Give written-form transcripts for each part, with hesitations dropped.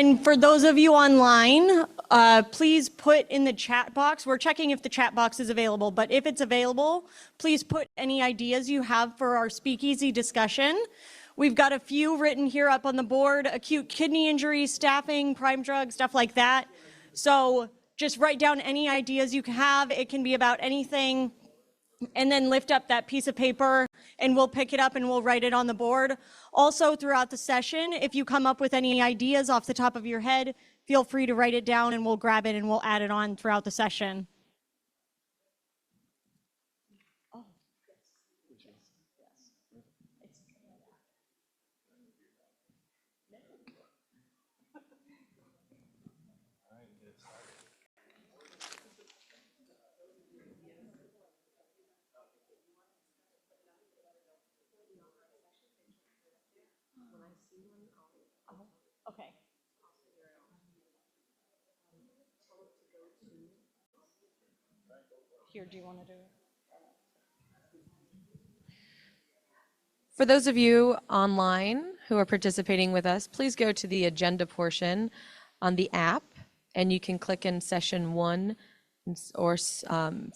And for those of you online, please put in the chat box. We're checking if the chat box is available, but if it's available, please put any ideas you have for our speakeasy discussion. We've got a few written here up on the board: acute kidney injury, staffing, prime drug, stuff like that. So just write down any ideas you have. It can be about anything, and then lift up that piece of paper and we'll pick it up and we'll write it on the board. Also, throughout the session, if you come up with any ideas off the top of your head, feel free to write it down and we'll grab it and we'll add it on throughout the session. Okay. Here, do you want to do it? For those of you online who are participating with us, please go to the agenda portion on the app, and you can click in session 1 or session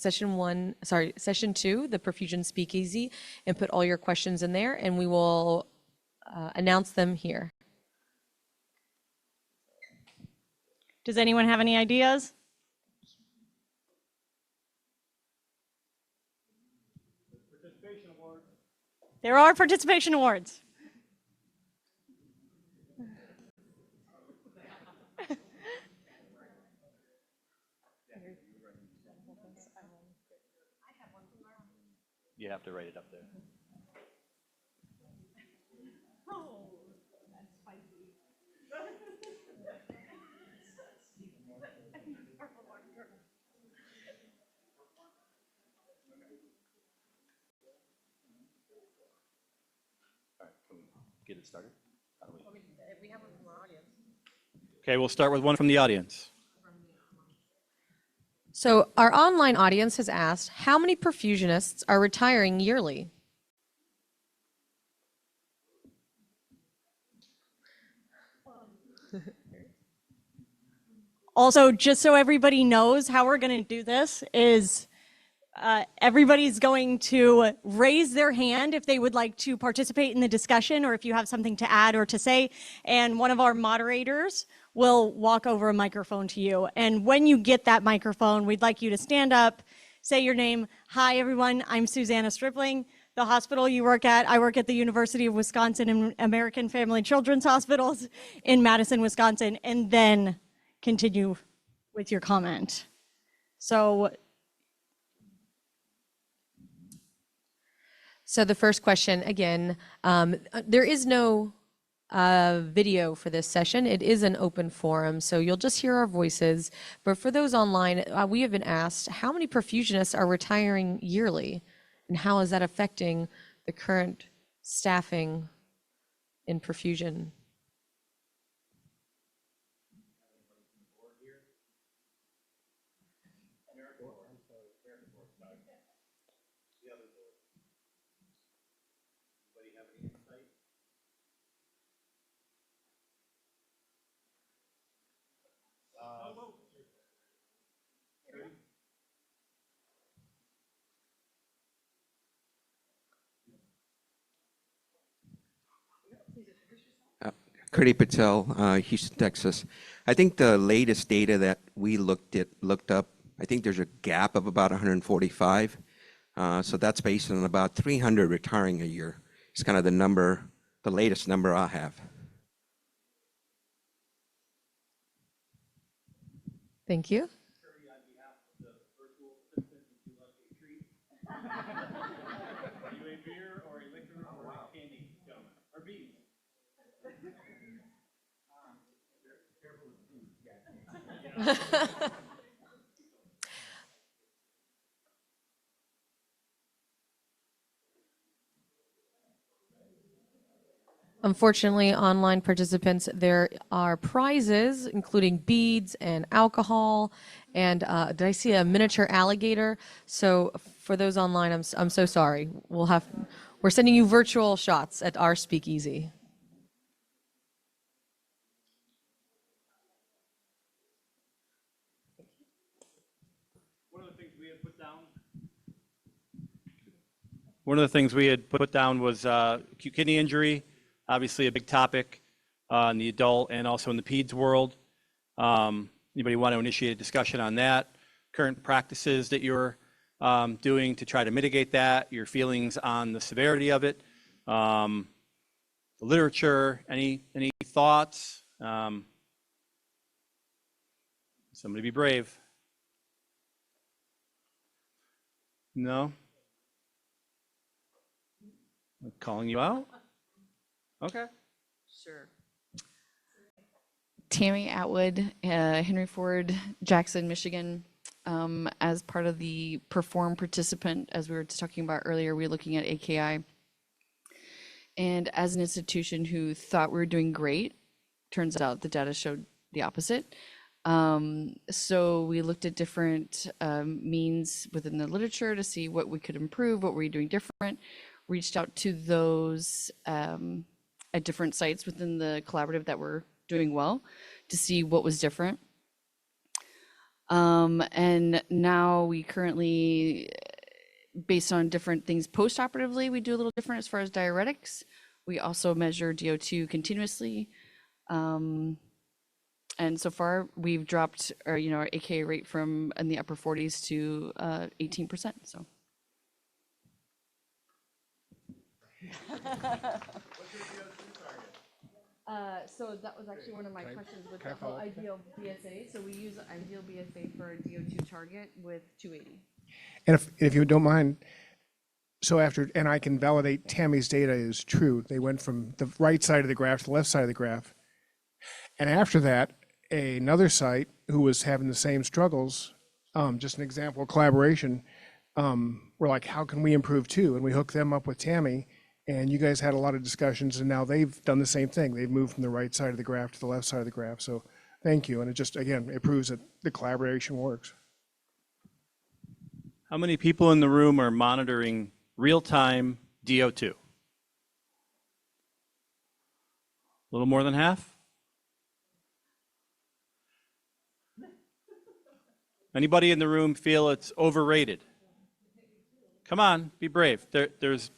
2, the perfusion speakeasy, and put all your questions in there, and we will announce them here. Does anyone have any ideas? Participation awards. There are participation awards. You have to write it up there. Oh, that's spicy. All right, can we get it started? We have one from our audience. Okay, we'll start with one from the audience. So our online audience has asked, how many perfusionists are retiring yearly? Also, just so everybody knows how we're going to do this is everybody's going to raise their hand if they would like to participate in the discussion or if you have something to add or to say, and one of our moderators will walk over a microphone to you. And when you get that microphone, we'd like you to stand up, say your name. Hi, everyone. I'm Susana Stripling. The hospital you work at, I work at the University of Wisconsin and American Family Children's Hospitals in Madison, Wisconsin, and then continue with your comment. So the first question, again, there is no video for this session. It is an open forum, so you'll just hear our voices. But for those online, we have been asked, how many perfusionists are retiring yearly? And how is that affecting the current staffing in perfusion? Kurti Patel, Houston, Texas. I think the latest data that we looked up, I think there's a gap of about 145. So that's based on about 300 retiring a year. It's kind of the number, the latest number I have. Thank you. Unfortunately, online participants, there are prizes, including beads and alcohol, and did I see a miniature alligator? So for those online, I'm so sorry. We're sending you virtual shots at our speakeasy. One of the things we had put down was acute kidney injury, obviously a big topic in the adult and also in the peds world. Anybody want to initiate a discussion on that? Current practices that you're doing to try to mitigate that, your feelings on the severity of it, the literature, any thoughts? Somebody be brave. No? I'm calling you out? Okay. Sure. Tammy Atwood, Henry Ford, Jackson, Michigan. As part of the Perform participant, as we were talking about earlier, we're looking at AKI. And as an institution who thought we were doing great, turns out the data showed the opposite. So we looked at different means within the literature to see what we could improve, what were we doing different. Reached out to those at different sites within the collaborative that were doing well to see what was different. And now we currently, based on different things post-operatively, we do a little different as far as diuretics. We also measure DO2 continuously. And so far we've dropped our, our AKA rate from in the upper 40s to 18%. So. So that was actually one of my questions with the whole ideal BSA. So we use ideal BSA for a DO2 target with 280. And if you don't mind, so after, and I can validate Tammy's data is true. They went from the right side of the graph to the left side of the graph. And after that, another site who was having the same struggles, just an example of collaboration, we're like, how can we improve too? And we hooked them up with Tammy. And you guys had a lot of discussions, and now they've done the same thing. They've moved from the right side of the graph to the left side of the graph. So thank you. And it just, again, it proves that the collaboration works. How many people in the room are monitoring real-time DO2? A little more than half? Anybody in the room feel it's overrated? Come on, be brave. There's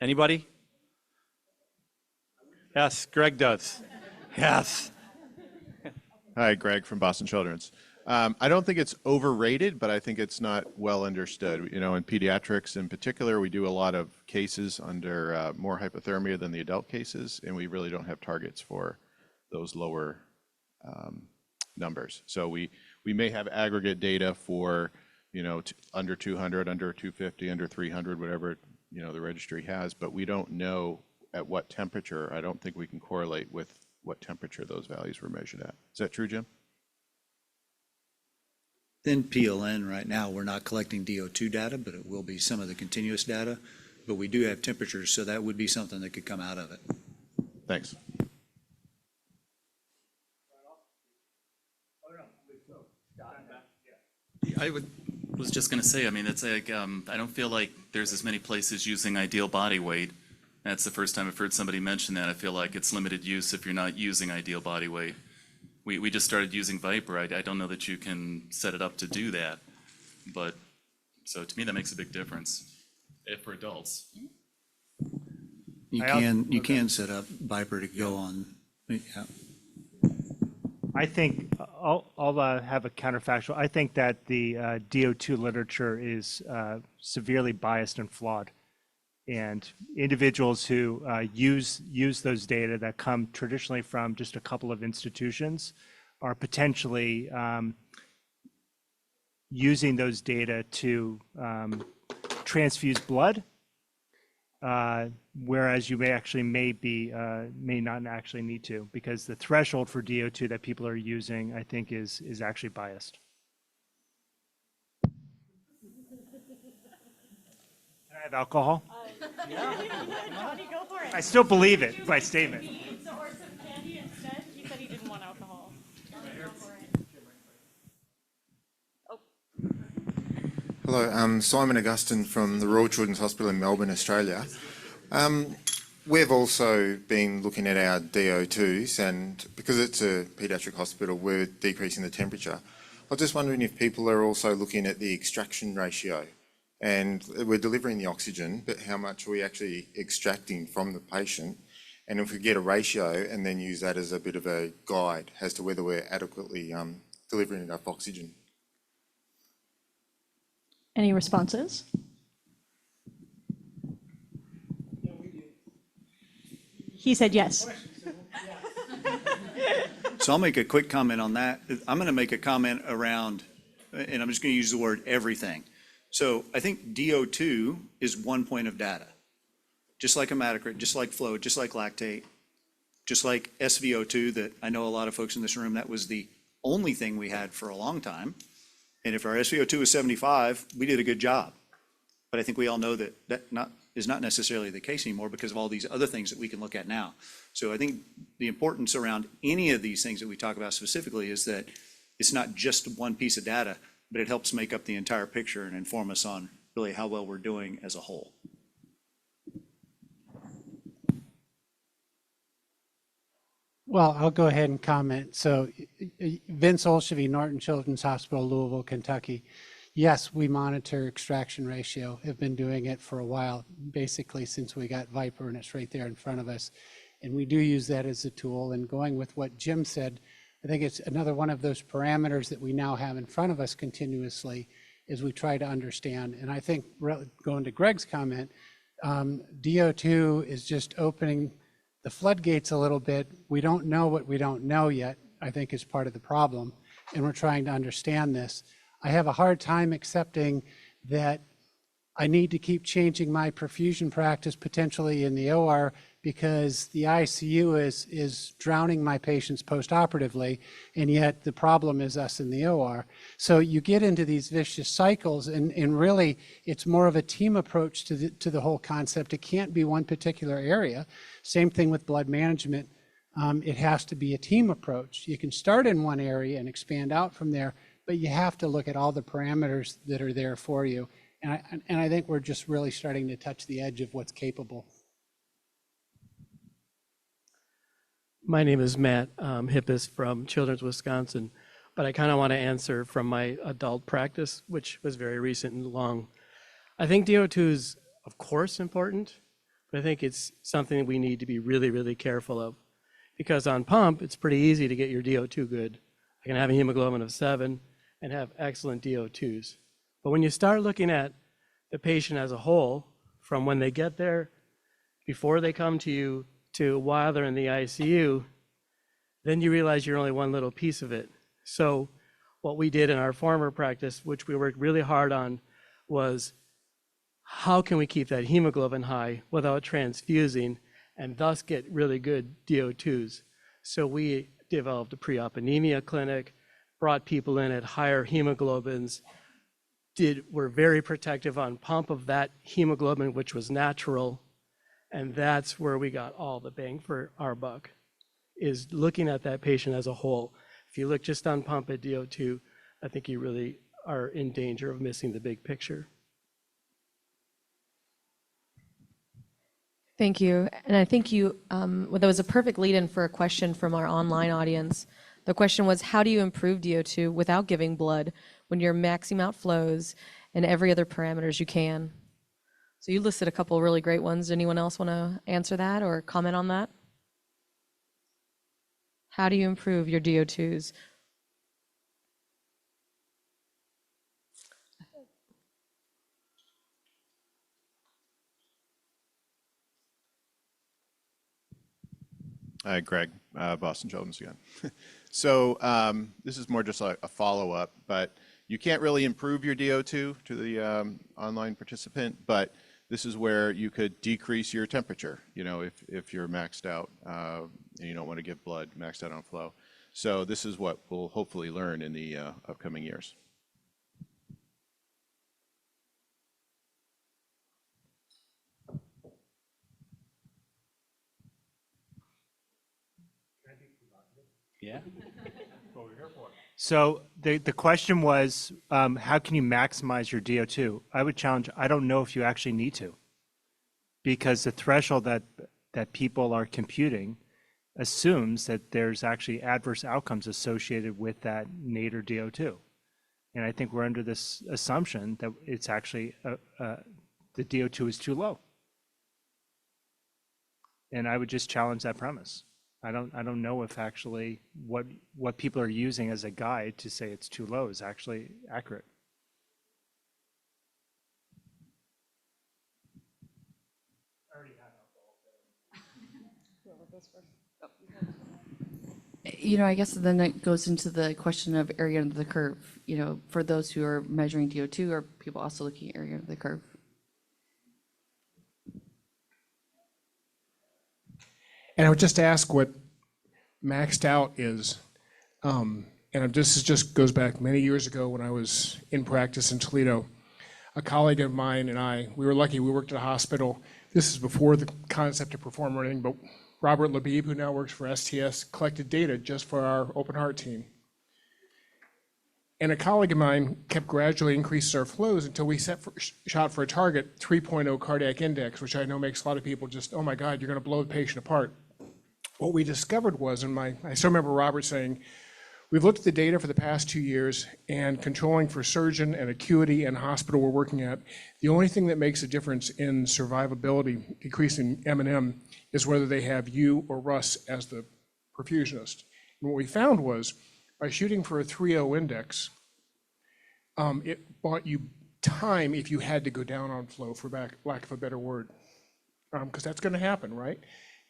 anybody? Yes, Greg does. Yes. Hi, Greg from Boston Children's. I don't think it's overrated, but I think it's not well understood. In pediatrics in particular, we do a lot of cases under more hypothermia than the adult cases, and we really don't have targets for those lower numbers. So we may have aggregate data for, under 200, under 250, under 300, whatever, the registry has, but we don't know at what temperature. I don't think we can correlate with what temperature those values were measured at. Is that true, Jim? In PLN right now, we're not collecting DO2 data, but it will be some of the continuous data. But we do have temperatures, so that would be something that could come out of it. Thanks. Was just going to say, it's like, I don't feel like there's as many places using ideal body weight. That's the first time I've heard somebody mention that. I feel like it's limited use if you're not using ideal body weight. We just started using Viper. I don't know that you can set it up to do that. But, so to me, that makes a big difference for adults. You can set up Viper to go on. Yeah. I think I'll have a counterfactual. I think that the DO2 literature is severely biased and flawed. And individuals who use those data that come traditionally from just a couple of institutions are potentially using those data to transfuse blood, whereas you may not actually need to, because the threshold for DO2 that people are using, I think, is actually biased. Can I have alcohol? Johnny, go for it. I still believe it, my statement. Or some candy instead. He said he didn't want alcohol. Hello, Simon Augustin from the Royal Children's Hospital in Melbourne, Australia. We've also been looking at our DO2s, and because it's a paediatric hospital, we're decreasing the temperature. was just wondering if people are also looking at the extraction ratio. And we're delivering the oxygen, but how much are we actually extracting from the patient? And if we get a ratio and then use that as a bit of a guide as to whether we're adequately delivering enough oxygen. Any responses? He said yes. So I'll make a quick comment on that. I'm going to make a comment around, and I'm just going to use the word everything. So I think DO2 is one point of data, just like hematocrit, just like flow, just like lactate, just like SVO2 that I know a lot of folks in this room, that was the only thing we had for a long time. And if our SVO2 was 75, we did a good job. But I think we all know that is not necessarily the case anymore because of all these other things that we can look at now. So I think the importance around any of these things that we talk about specifically is that it's not just one piece of data, but it helps make up the entire picture and inform us on really how well we're doing as a whole. Well, I'll go ahead and comment. So Vince Olshavy, Norton Children's Hospital, Louisville, Kentucky. Yes, we monitor extraction ratio. Have been doing it for a while, basically since we got Viper, and it's right there in front of us. And we do use that as a tool. And going with what Jim said, I think it's another one of those parameters that we now have in front of us continuously as we try to understand. And I think going to Greg's comment, DO2 is just opening the floodgates a little bit. We don't know what we don't know yet, I think is part of the problem. And we're trying to understand this. I have a hard time accepting that I need to keep changing my perfusion practice potentially in the OR because the ICU is drowning my patients post-operatively, and yet the problem is us in the OR. So you get into these vicious cycles, and really it's more of a team approach to the whole concept. It can't be one particular area. Same thing with blood management. It has to be a team approach. You can start in one area and expand out from there, but you have to look at all the parameters that are there for you. And I think we're just really starting to touch the edge of what's capable. My name is Matt Hippis from Children's Wisconsin, but I kind of want to answer from my adult practice, which was very recent and long. I think DO2 is, of course, important, but I think it's something that we need to be really, really careful of. Because on pump, it's pretty easy to get your DO2 good. I can have a hemoglobin of 7 and have excellent DO2s. But when you start looking at the patient as a whole, from when they get there, before they come to you, to while they're in the ICU, then you realize you're only one little piece of it. So what we did in our former practice, which we worked really hard on, was how can we keep that hemoglobin high without transfusing and thus get really good DO2s. So we developed a pre-op anemia clinic, brought people in at higher hemoglobins, were very protective on pump of that hemoglobin, which was natural. And that's where we got all the bang for our buck, is looking at that patient as a whole. If you look just on pump at DO2, I think you really are in danger of missing the big picture. Thank you. And I think well, that was a perfect lead-in for a question from our online audience. The question was, how do you improve DO2 without giving blood when you're maxing out flows and every other parameters you can? So you listed a couple of really great ones. Anyone else want to answer that or comment on that? How do you improve your DO2s? Hi, Greg, Boston Children's again. So this is more just a follow-up, but you can't really improve your DO2 to the online participant, but this is where you could decrease your temperature, you know, if you're maxed out and you don't want to give blood, maxed out on flow. So this is what we'll hopefully learn in the upcoming years. Yeah. So the question was, how can you maximize your DO2? I would challenge, I don't know if you actually need to, because the threshold that people are computing assumes that there's actually adverse outcomes associated with that nadir DO2. And I think we're under this assumption that it's actually, the DO2 is too low. And I would just challenge that premise. I don't know if actually what people are using as a guide to say it's too low is actually accurate. You know, I guess then it goes into the question of area under the curve. You know, for those who are measuring DO2, are people also looking at area under the curve? And I would just ask what maxed out is. And this just goes back many years ago when I was in practice in Toledo. A colleague of mine and I, we were lucky, we worked at a hospital. This is before the concept of perform or anything, but Robert Labib, who now works for STS, collected data just for our open heart team. And a colleague of mine kept gradually increasing our flows until we shot for a target 3.0 cardiac index, which I know makes a lot of people just, oh my God, you're going to blow the patient apart. What we discovered was, I still remember Robert saying, we've looked at the data for the past 2 years and controlling for surgeon and acuity and hospital we're working at. The only thing that makes a difference in survivability, decreasing M&M, is whether they have you or Russ as the perfusionist. And what we found was, by shooting for a 3.0 index, it bought you time if you had to go down on flow, for lack of a better word, because that's going to happen, right?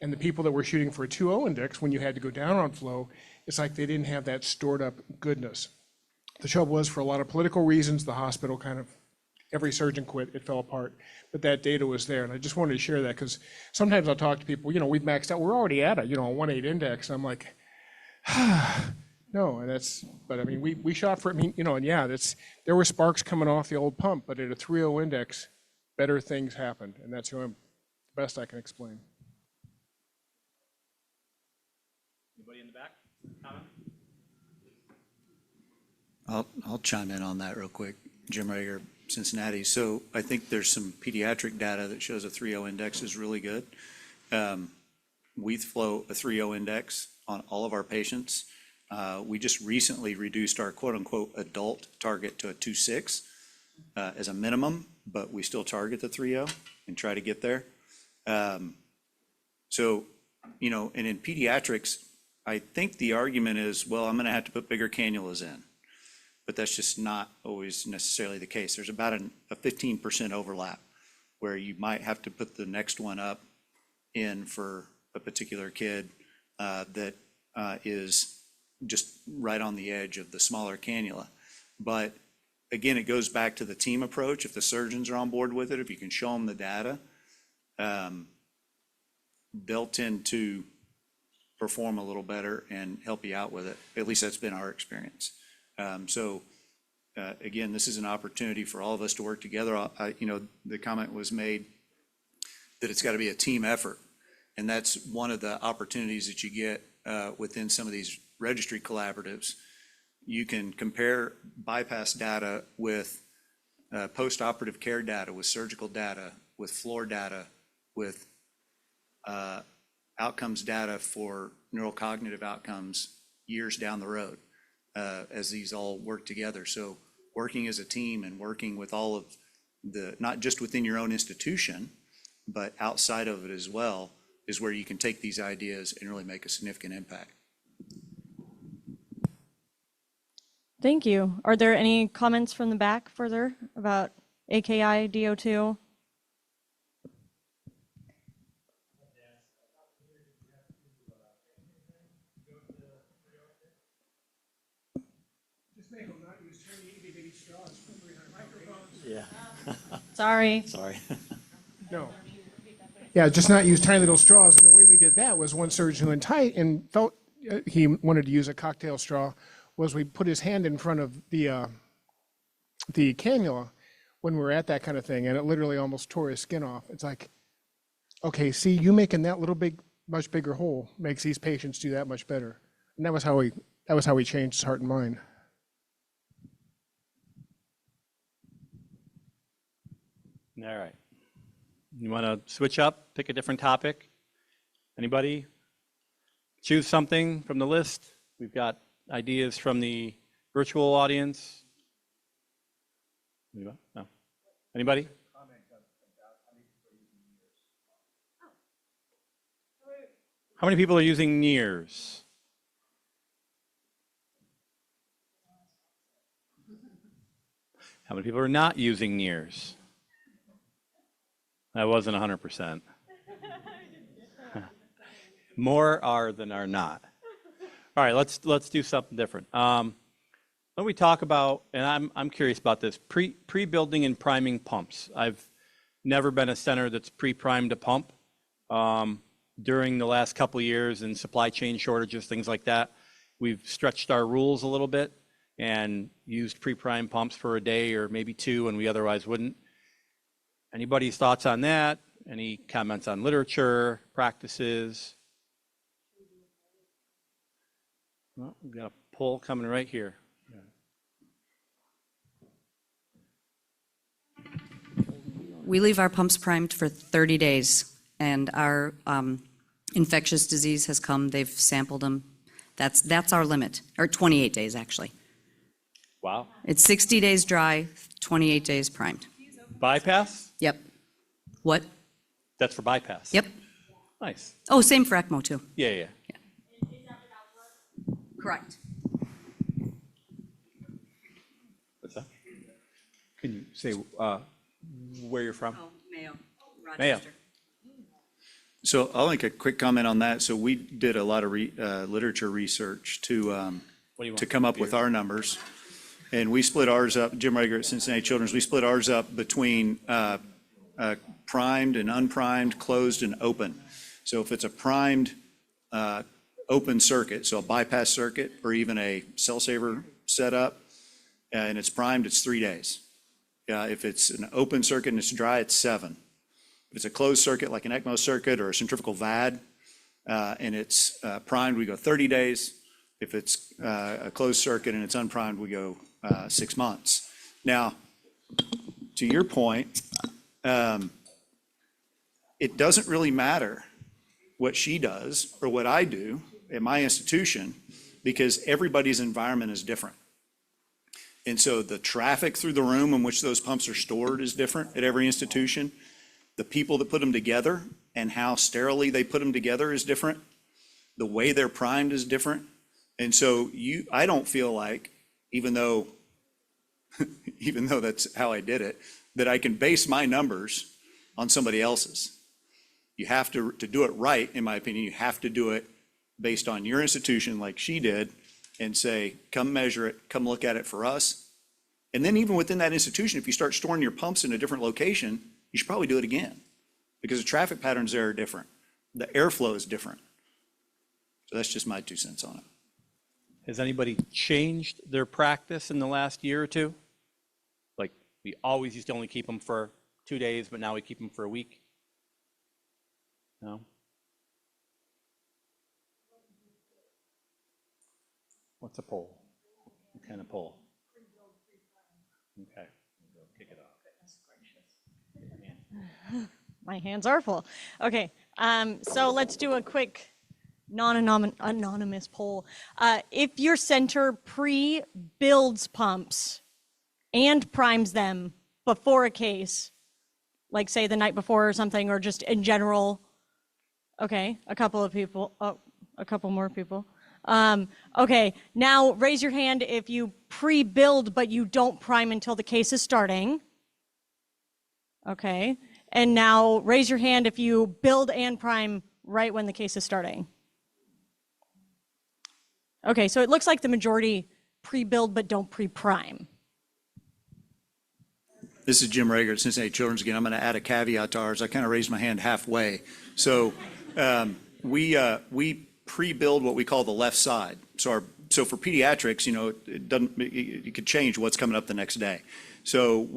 And the people that were shooting for a 2.0 index, when you had to go down on flow, it's like they didn't have that stored up goodness. The trouble was, for a lot of political reasons, the hospital kind of, every surgeon quit, it fell apart. But that data was there, and I just wanted to share that because sometimes I'll talk to people, you know, we've maxed out, we're already at a, you know, a 1.8 index, and I'm like, no, and that's, but I mean, we shot for, I mean, you know, and yeah, there were sparks coming off the old pump, but at a 3.0 index, better things happened, and that's the best I can explain. Anybody in the back? Comment? I'll chime in on that real quick. Jim Rager, Cincinnati. So I think there's some pediatric data that shows a 3.0 index is really good. We flow a 3.0 index on all of our patients. We just recently reduced our quote-unquote adult target to a 2.6 as a minimum, but we still target the 3.0 and try to get there. So, you know, and in pediatrics, I think the argument is, well, I'm going to have to put bigger cannulas in, but that's just not always necessarily the case. There's about a 15% overlap where you might have to put the next one up in for a particular kid that is just right on the edge of the smaller cannula. But again, it goes back to the team approach. If the surgeons are on board with it, if you can show them the data, they'll tend to perform a little better and help you out with it. At least that's been our experience. Again, this is an opportunity for all of us to work together. You know, the comment was made that it's got to be a team effort. And that's one of the opportunities that you get within some of these registry collaboratives. You can compare bypass data with post-operative care data, with surgical data, with floor data, with outcomes data for neurocognitive outcomes years down the road as these all work together. So working as a team and working with all of the, not just within your own institution, but outside of it as well, is where you can take these ideas and really make a significant impact. Thank you. Are there any comments from the back further about AKI, DO2? Yeah. Sorry. Sorry. No. Yeah, just not use tiny little straws. And the way we did that was one surgeon who felt he wanted to use a cocktail straw was we put his hand in front of the cannula when we were at that kind of thing, and it literally almost tore his skin off. It's like, okay, see, you making that little much bigger hole makes these patients do that much better. And that was how we changed his heart and mind. All right. You want to switch up, pick a different topic? Anybody? Choose something from the list. We've got ideas from the virtual audience. Anybody? No. Anybody? How many people are using NIRS? How many people are not using NIRS? That wasn't 100%. More are than are not. All right, let's do something different. When we talk about, and I'm curious about this, pre-building and priming pumps. I've never been a center that's pre-primed a pump. During the last couple of years and supply chain shortages, things like that, we've stretched our rules a little bit and used pre-prime pumps for a day or maybe two when we otherwise wouldn't. Anybody's thoughts on that? Any comments on literature, practices? Well, we've got a poll coming right here. We leave our pumps primed for 30 days, and our infectious disease has come. They've sampled them. That's our limit, or 28 days, actually. Wow. It's 60 days dry, 28 days primed. Bypass? Yep. What? That's for bypass? Yep. Nice. Oh, same for ECMO, too. Yeah. Correct. What's that? Can you say where you're from? Oh, Mayo. Mayo. So I'll make a quick comment on that. So we did a lot of literature research to come up with our numbers. And we split ours up, Jim Rager at Cincinnati Children's, we split ours up between primed and unprimed, closed and open. So if it's a primed open circuit, so a bypass circuit or even a cell saver setup, and it's primed, it's 3 days. If it's an open circuit and it's dry, it's 7. If it's a closed circuit like an ECMO circuit or a centrifugal VAD, and it's primed, we go 30 days. If it's a closed circuit and it's unprimed, we go 6 months. Now, to your point, it doesn't really matter what she does or what I do at my institution because everybody's environment is different. And so the traffic through the room in which those pumps are stored is different at every institution. The people that put them together and how sterilely they put them together is different. The way they're primed is different. And so I don't feel like, even though that's how I did it, that I can base my numbers on somebody else's. You have to do it right, in my opinion, you have to do it based on your institution like she did and say, come measure it, come look at it for us. And then even within that institution, if you start storing your pumps in a different location, you should probably do it again because the traffic patterns there are different. The airflow is different. So that's just my 2 cents on it. Has anybody changed their practice in the last year or two? Like we always used to only keep them for 2 days, but now we keep them for a week? No? What's a poll? What kind of poll? Okay. Kick it off. My hands are full. Okay, so let's do a quick anonymous poll. If your center pre-builds pumps and primes them before a case, like say the night before or something, or just in general, okay, a couple of people, oh, a couple more people. Okay, now raise your hand if you pre-build but you don't prime until the case is starting. Okay, and now raise your hand if you build and prime right when the case is starting. Okay, so it looks like the majority pre-build but don't pre-prime. This is Jim Rager at Cincinnati Children's again. I'm going to add a caveat to ours. I kind of raised my hand halfway. So we pre-build what we call the left side. So for pediatrics, you could change what's coming up the next day. So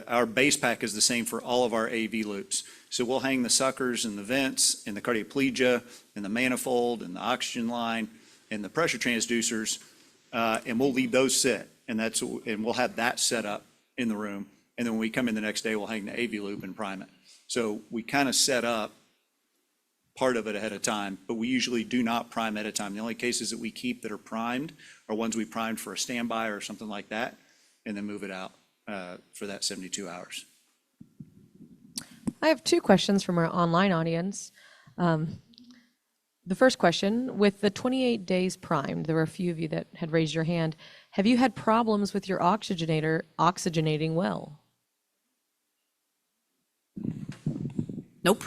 our base pack is the same for all of our AV loops. So we'll hang the suckers and the vents and the cardioplegia and the manifold and the oxygen line and the pressure transducers, and we'll leave those sit. And we'll have that set up in the room. And then when we come in the next day, we'll hang the AV loop and prime it. So we kind of set up part of it ahead of time, but we usually do not prime ahead of time. The only cases that we keep that are primed are ones we primed for a standby or something like that, and then move it out. for that 72 hours. I have two questions from our online audience. The first question, with the 28 days primed, there were a few of you that had raised your hand. Have you had problems with your oxygenator oxygenating well? Nope.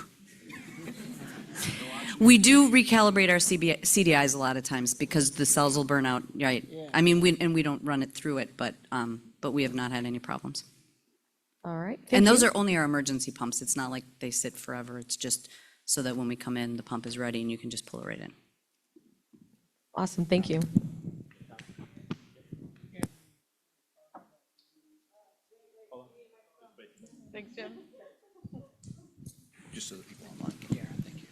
We do recalibrate our CDIs a lot of times because the cells will burn out, right? I mean, we don't run it through it, but we have not had any problems. All right. And those are only our emergency pumps. It's not like they sit forever. It's just so that when we come in, the pump is ready and you can just pull it right in. Awesome, thank you. Thanks, Jim. Just so the people online can hear. Thank you.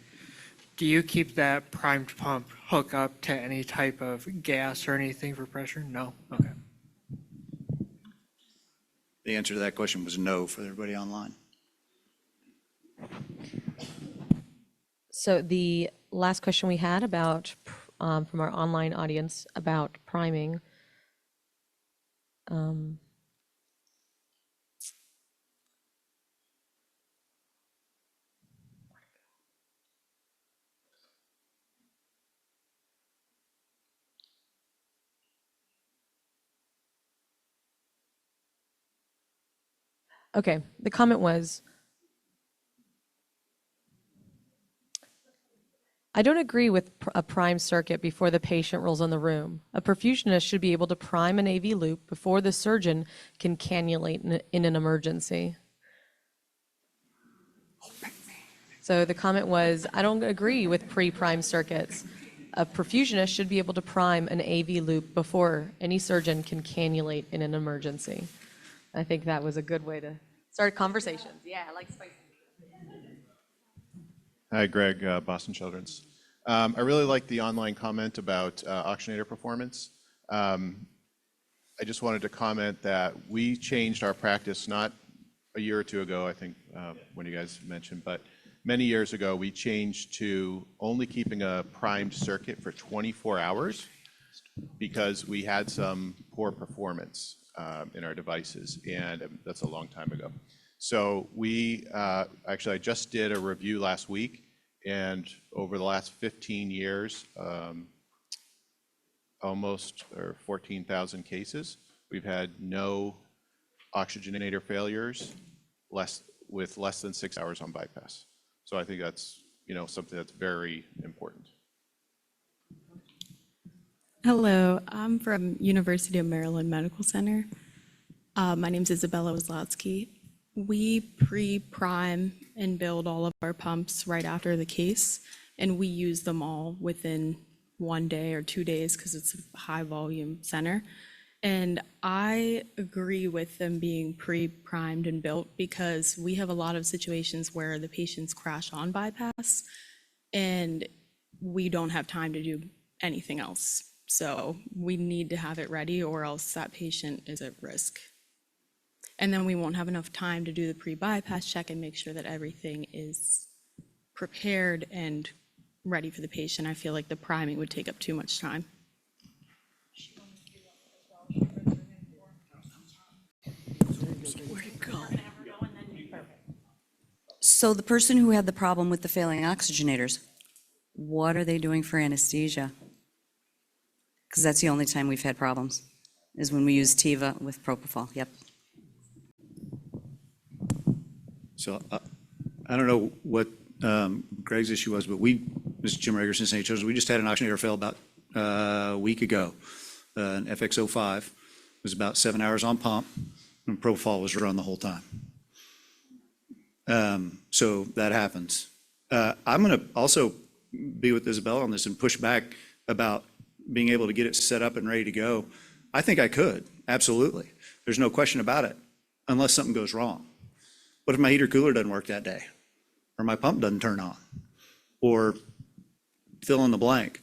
Do you keep that primed pump hook up to any type of gas or anything for pressure? No? Okay. The answer to that question was no for everybody online. So the last question we had about, from our online audience about priming. Okay, the comment was, I don't agree with a prime circuit before the patient rolls in the room. A perfusionist should be able to prime an AV loop before the surgeon can cannulate in an emergency. So the comment was, I don't agree with pre-prime circuits. A perfusionist should be able to prime an AV loop before any surgeon can cannulate in an emergency. I think that was a good way to start conversations. Yeah, I like spicy. Hi, Greg, Boston Children's. I really like the online comment about oxygenator performance. I just wanted to comment that we changed our practice not a year or two ago, I think, when you guys mentioned, but many years ago, we changed to only keeping a primed circuit for 24 hours because we had some poor performance in our devices, and that's a long time ago. So we, actually, I just did a review last week, and over the last 15 years, almost 14,000 cases, we've had no oxygenator failures with less than 6 hours on bypass. So I think that's, something that's very important. Hello, I'm from University of Maryland Medical Center. My name's Isabella Wazlowski. We pre-prime and build all of our pumps right after the case, and we use them all within 1 day or 2 days because it's a high volume center. And I agree with them being pre-primed and built because we have a lot of situations where the patients crash on bypass and we don't have time to do anything else. So we need to have it ready or else that patient is at risk. And then we won't have enough time to do the pre-bypass check and make sure that everything is prepared and ready for the patient. I feel like the priming would take up too much time. Where'd it go? So the person who had the problem with the failing oxygenators, what are they doing for anesthesia? Because that's the only time we've had problems, is when we use Tiva with propofol. Yep. So I don't know what Greg's issue was, but this is Jim Ragerson, St. Joseph's, we just had an oxygenator fail about a week ago. An FX05 was about 7 hours on pump, and propofol was run the whole time. So that happens. I'm going to also be with Isabella on this and push back about being able to get it set up and ready to go. I think I could, absolutely. There's no question about it, unless something goes wrong. What if my heater cooler doesn't work that day? Or my pump doesn't turn on? Or fill in the blank.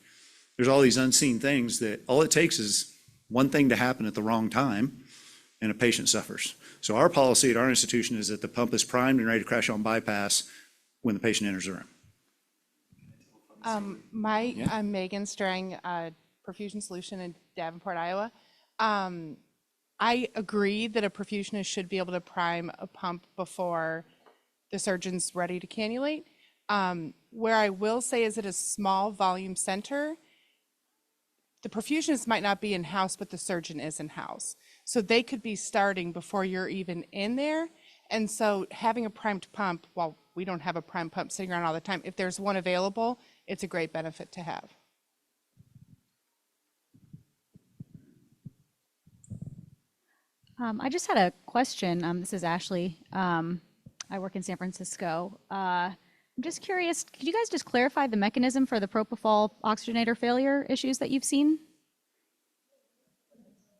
There's all these unseen things that all it takes is one thing to happen at the wrong time and a patient suffers. So our policy at our institution is that the pump is primed and ready to crash on bypass when the patient enters the room. I'm Megan Strang, Perfusion Solution in Davenport, Iowa. I agree that a perfusionist should be able to prime a pump before the surgeon's ready to cannulate. Where I will say is at a small volume center, the perfusionist might not be in-house, but the surgeon is in-house. So they could be starting before you're even in there. And so having a primed pump, while we don't have a primed pump sitting around all the time, if there's one available, it's a great benefit to have. I just had a question. This is Ashley. I work in San Francisco. I'm just curious, could you guys just clarify the mechanism for the propofol oxygenator failure issues that you've seen?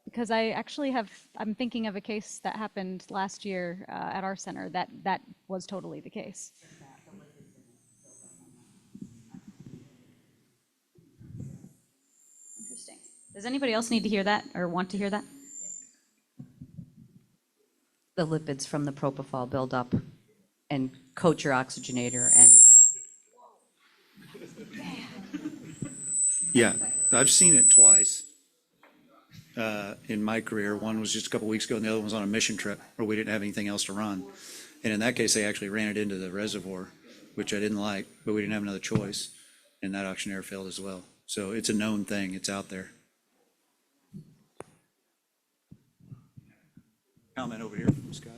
Because I actually I'm thinking of a case that happened last year at our center that was totally the case. Interesting. Does anybody else need to hear that or want to hear that? The lipids from the propofol build up and coat your oxygenator and. Yeah, I've seen it twice in my career. One was just a couple weeks ago, and the other one was on a mission trip where we didn't have anything else to run. And in that case, they actually ran it into the reservoir, which I didn't like, but we didn't have another choice. And that oxygenator failed as well. So it's a known thing. It's out there. Comment over here from Scott.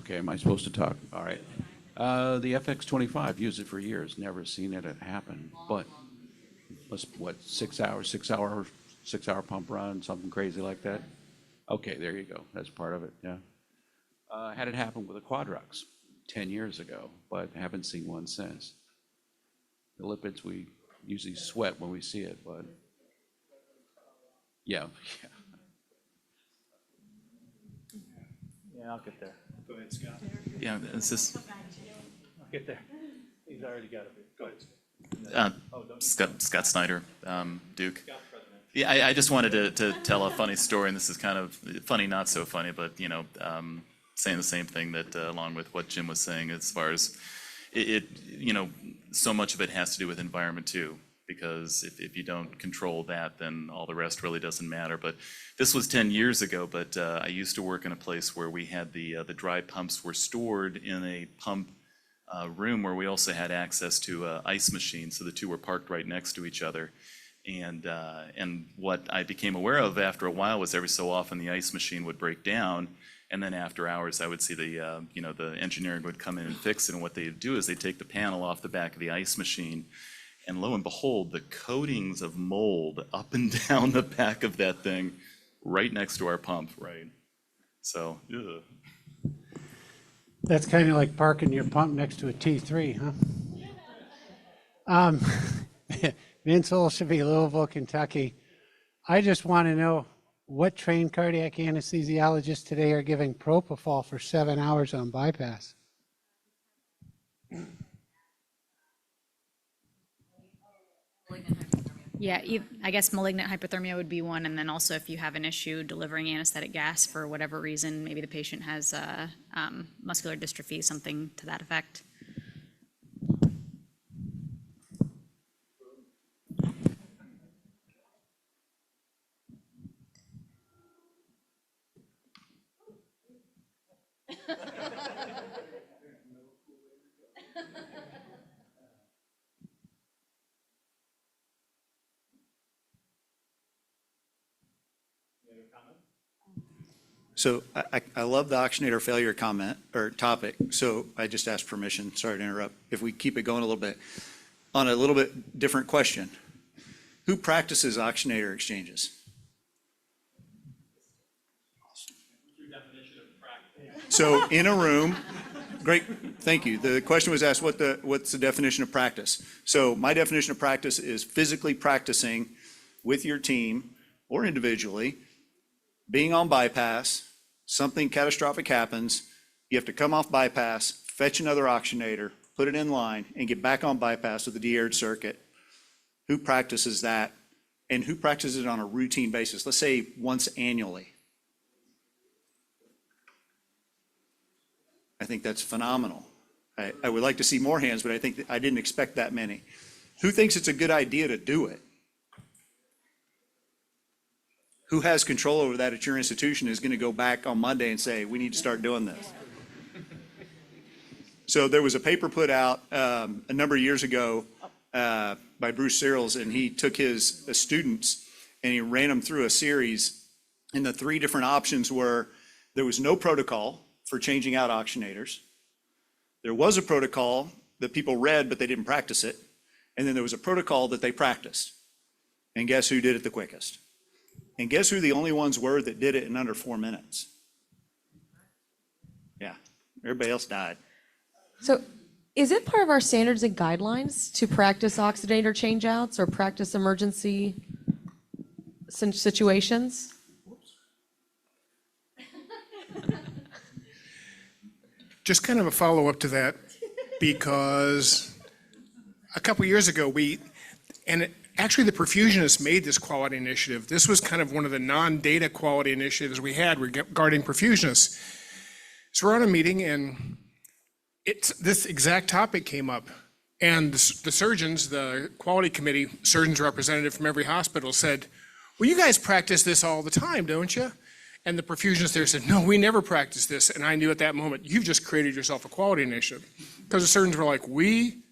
Am I supposed to talk? All right. The FX25, used it for years, never seen it happen. But what, 6 hour pump run, something crazy like that? Okay, there you go. That's part of it, yeah. Had it happen with a Quadrux 10 years ago, but haven't seen one since. The lipids, we usually sweat when we see it, but yeah. Yeah, I'll get there. Go ahead, Scott. Yeah, it's just, I'll get there. He's already got it. Go ahead. Scott Snyder, Duke. Yeah, I just wanted to tell a funny story, and this is kind of funny, not so funny, but, saying the same thing that, along with what Jim was saying, as far as so much of it has to do with environment too, because if you don't control that, then all the rest really doesn't matter. But this was 10 years ago, but I used to work in a place where we had the dry pumps were stored in a pump room where we also had access to an ice machine, so the two were parked right next to each other. And what I became aware of after a while was every so often the ice machine would break down, and then after hours I would see the engineering would come in and fix it. And what they'd do is they'd take the panel off the back of the ice machine, and lo and behold, the coatings of mold up and down the back of that thing, right next to our pump, right? So, ugh. That's kind of like parking your pump next to a T3, huh? Vince Olshevy, Louisville, Kentucky. I just want to know what trained cardiac anesthesiologists today are giving propofol for 7 hours on bypass. Yeah, I guess malignant hypothermia would be one, and then also if you have an issue delivering anesthetic gas for whatever reason, maybe the patient has muscular dystrophy, something to that effect. So I love the oxygenator failure comment or topic. So I just asked permission, sorry to interrupt. If we keep it going a little bit, on a little bit different question. Who practices oxygenator exchanges? So in a room, great, thank you. The question was asked, what's the definition of practice? So my definition of practice is physically practicing with your team or individually, being on bypass, something catastrophic happens, you have to come off bypass, fetch another oxygenator, put it in line, and get back on bypass with the de-aired circuit. Who practices that? And who practices it on a routine basis? Let's say once annually. I think that's phenomenal. I would like to see more hands, but I think I didn't expect that many. Who thinks it's a good idea to do it? Who has control over that at your institution is going to go back on Monday and say, we need to start doing this. So there was a paper put out a number of years ago by Bruce Searles, and he took his students and he ran them through a series. And the three different options were, there was no protocol for changing out oxygenators. There was a protocol that people read, but they didn't practice it. And then there was a protocol that they practiced. And guess who did it the quickest? And guess who the only ones were that did it in under 4 minutes? Yeah, everybody else died. So is it part of our standards and guidelines to practice oxygenator changeouts or practice emergency situations? Just kind of a follow-up to that, because a couple years ago, actually the perfusionists made this quality initiative. This was kind of one of the non-data quality initiatives we had regarding perfusionists. So we're on a meeting and this exact topic came up. And the surgeons, the quality committee, surgeons representative from every hospital said, well, you guys practice this all the time, don't you? And the perfusionist there said, no, we never practice this. And I knew at that moment, you've just created yourself a quality initiative. Because the surgeons were like, we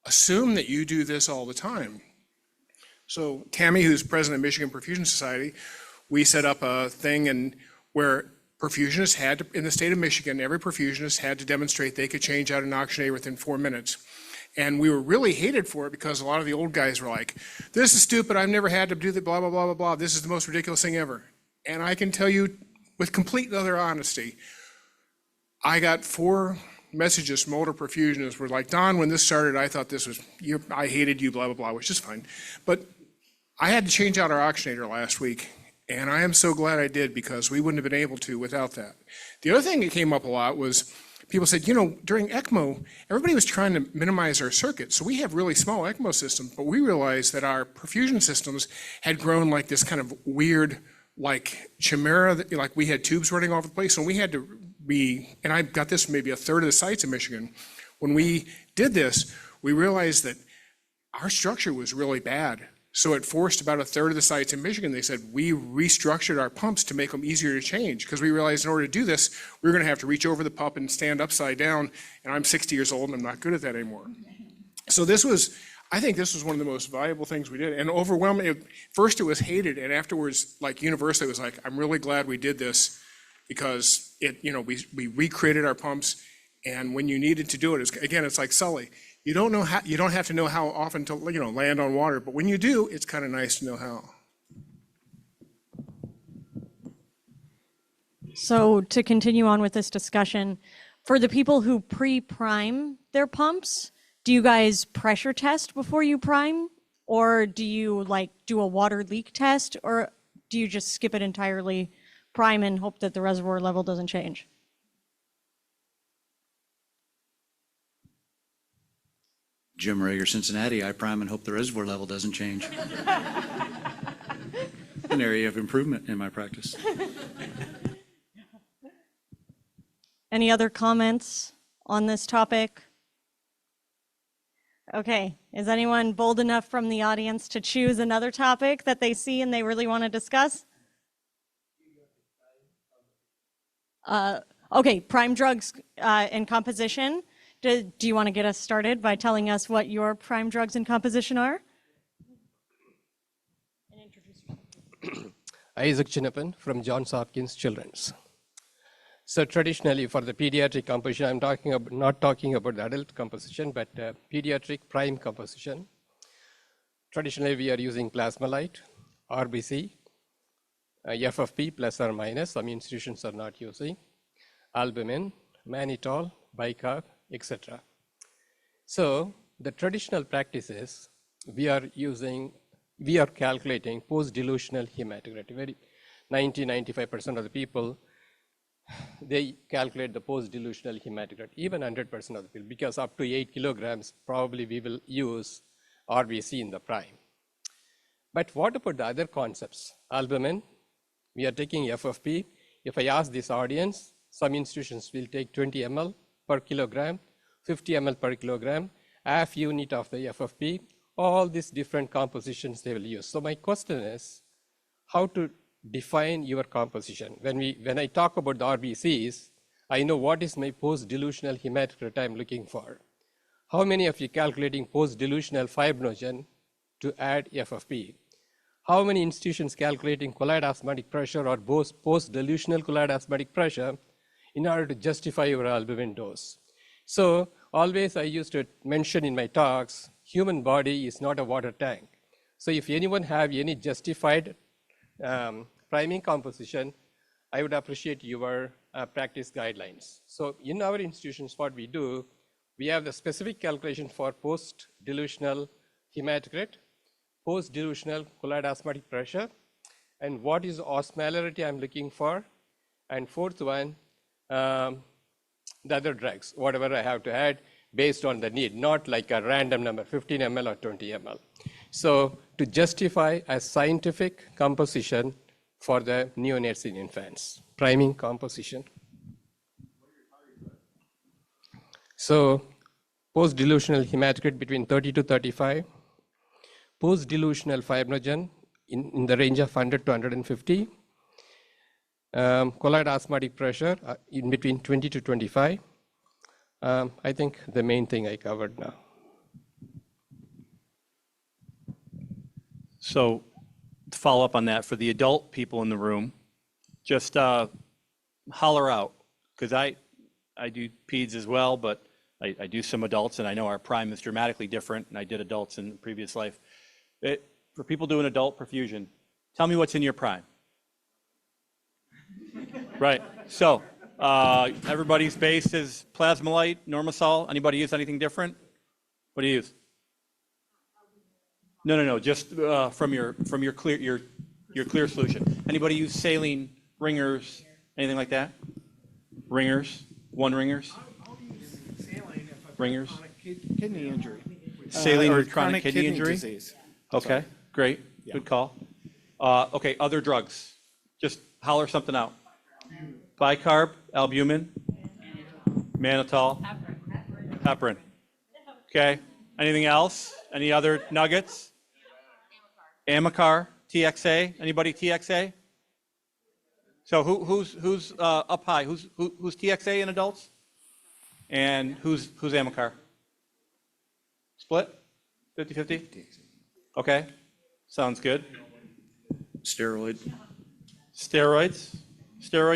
assume that you do this all the time. So Tammy, who's president of Michigan Perfusion Society, we set up a thing where perfusionists had to, in the state of Michigan, every perfusionist had to demonstrate they could change out an oxygenator within 4 minutes. And we were really hated for it because a lot of the old guys were like, this is stupid, I've never had to do that, blah, blah, blah, blah, blah. This is the most ridiculous thing ever. And I can tell you with complete utter honesty, I got 4 messages from older perfusionists were like, Don, when this started, I thought this was, I hated you, blah, blah, blah, which is fine. But I had to change out our oxygenator last week. And I am so glad I did, because we wouldn't have been able to without that. The other thing that came up a lot was people said, during ECMO, everybody was trying to minimize our circuit. So we have really small ECMO systems, but we realized that our perfusion systems had grown like this kind of weird, like chimera, that, like we had tubes running all over the place. And we had to and I got this from maybe a third of the sites in Michigan. When we did this, we realized that our structure was really bad. So it forced about a third of the sites in Michigan. They said, we restructured our pumps to make them easier to change, because we realized in order to do this, we were going to have to reach over the pump and stand upside down. And I'm 60 years old and I'm not good at that anymore. So I think this was one of the most valuable things we did. And overwhelming, first it was hated, and afterwards, like universally, it was like, I'm really glad we did this, because we recreated our pumps. And when you needed to do it, it's like Sully. You don't have to know how often to land on water, but when you do, it's kind of nice to know how. So to continue on with this discussion, for the people who pre-prime their pumps, do you guys pressure test before you prime? Or do you do a water leak test? Or do you just skip it entirely, prime and hope that the reservoir level doesn't change? Jim Rager, Cincinnati, I prime and hope the reservoir level doesn't change. An area of improvement in my practice. Any other comments on this topic? Okay, is anyone bold enough from the audience to choose another topic that they see and they really want to discuss? Okay, prime drugs and composition. Do you want to get us started by telling us what your prime drugs and composition are? Isaac Chinnapan from Johns Hopkins Children's. So traditionally for the pediatric composition, I'm not talking about the adult composition, but pediatric prime composition. Traditionally we are using plasma light, RBC, FFP plus or minus, some institutions are not using, albumin, mannitol, bicarb, etc. So the traditional practice is we are calculating post-dilutional hematocrit. 90-95% of the people, they calculate the post-dilutional hematocrit, even 100% of the people, because up to 8 kilograms, probably we will use RBC in the prime. But what about the other concepts? Albumin, we are taking FFP. If I ask this audience, some institutions will take 20 ml per kilogram, 50 ml per kilogram, half unit of the FFP, all these different compositions they will use. So my question is, how to define your composition. When I talk about the RBCs, I know what is my post-dilutional hematocrit I'm looking for. How many of you calculating post-dilutional fibrinogen to add FFP? How many institutions calculating colloid osmotic pressure or post-dilutional colloid osmotic pressure in order to justify your albumin dose? So always I used to mention in my talks, human body is not a water tank. So if anyone have any justified priming composition, I would appreciate your practice guidelines. So in our institutions, what we do, we have the specific calculation for post-dilutional hematocrit, post-dilutional colloid osmotic pressure, and what is the osmolarity I'm looking for. And fourth one, the other drugs, whatever I have to add based on the need, not like a random number, 15 ml or 20 ml. So to justify a scientific composition for the neonates in infants, priming composition. So post-dilutional hematocrit between 30 to 35, post-dilutional fibrinogen in the range of 100 to 150, colloid osmotic pressure in between 20 to 25. I think the main thing I covered now. So to follow up on that, for the adult people in the room, just holler out, because I do peds as well, but I do some adults, and I know our prime is dramatically different, and I did adults in previous life. For people doing adult perfusion, tell me what's in your prime. Right, so everybody's base is Plasmolite, Normasol. Anybody use anything different? What do you use? No, just from your clear solution. Anybody use saline, ringers, anything like that? Ringers, one ringers? Ringers? Kidney injury. Saline or with chronic kidney injury? disease. Okay, Sorry. great, Yeah. good call. Okay, other drugs. Just holler something out. Bicarb, albumin, mannitol, heparin. Okay, anything else? Any other nuggets? Amicar, TXA. Anybody TXA? So who's up high? Who's TXA in adults? And who's Amicar? Split? 50-50? Okay, sounds good. Steroids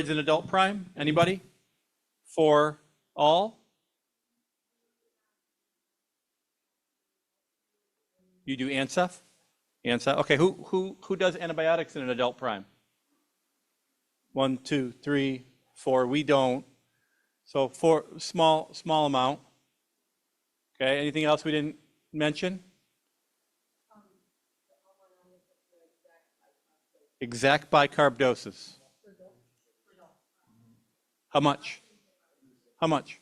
in adult prime, anybody? For all? You do ANSEF? ANSEF, okay, who does antibiotics in an adult prime? 1, 2, 3, 4, we don't. So for small amount. Okay, anything else we didn't mention? Exact bicarb doses. How much? How much?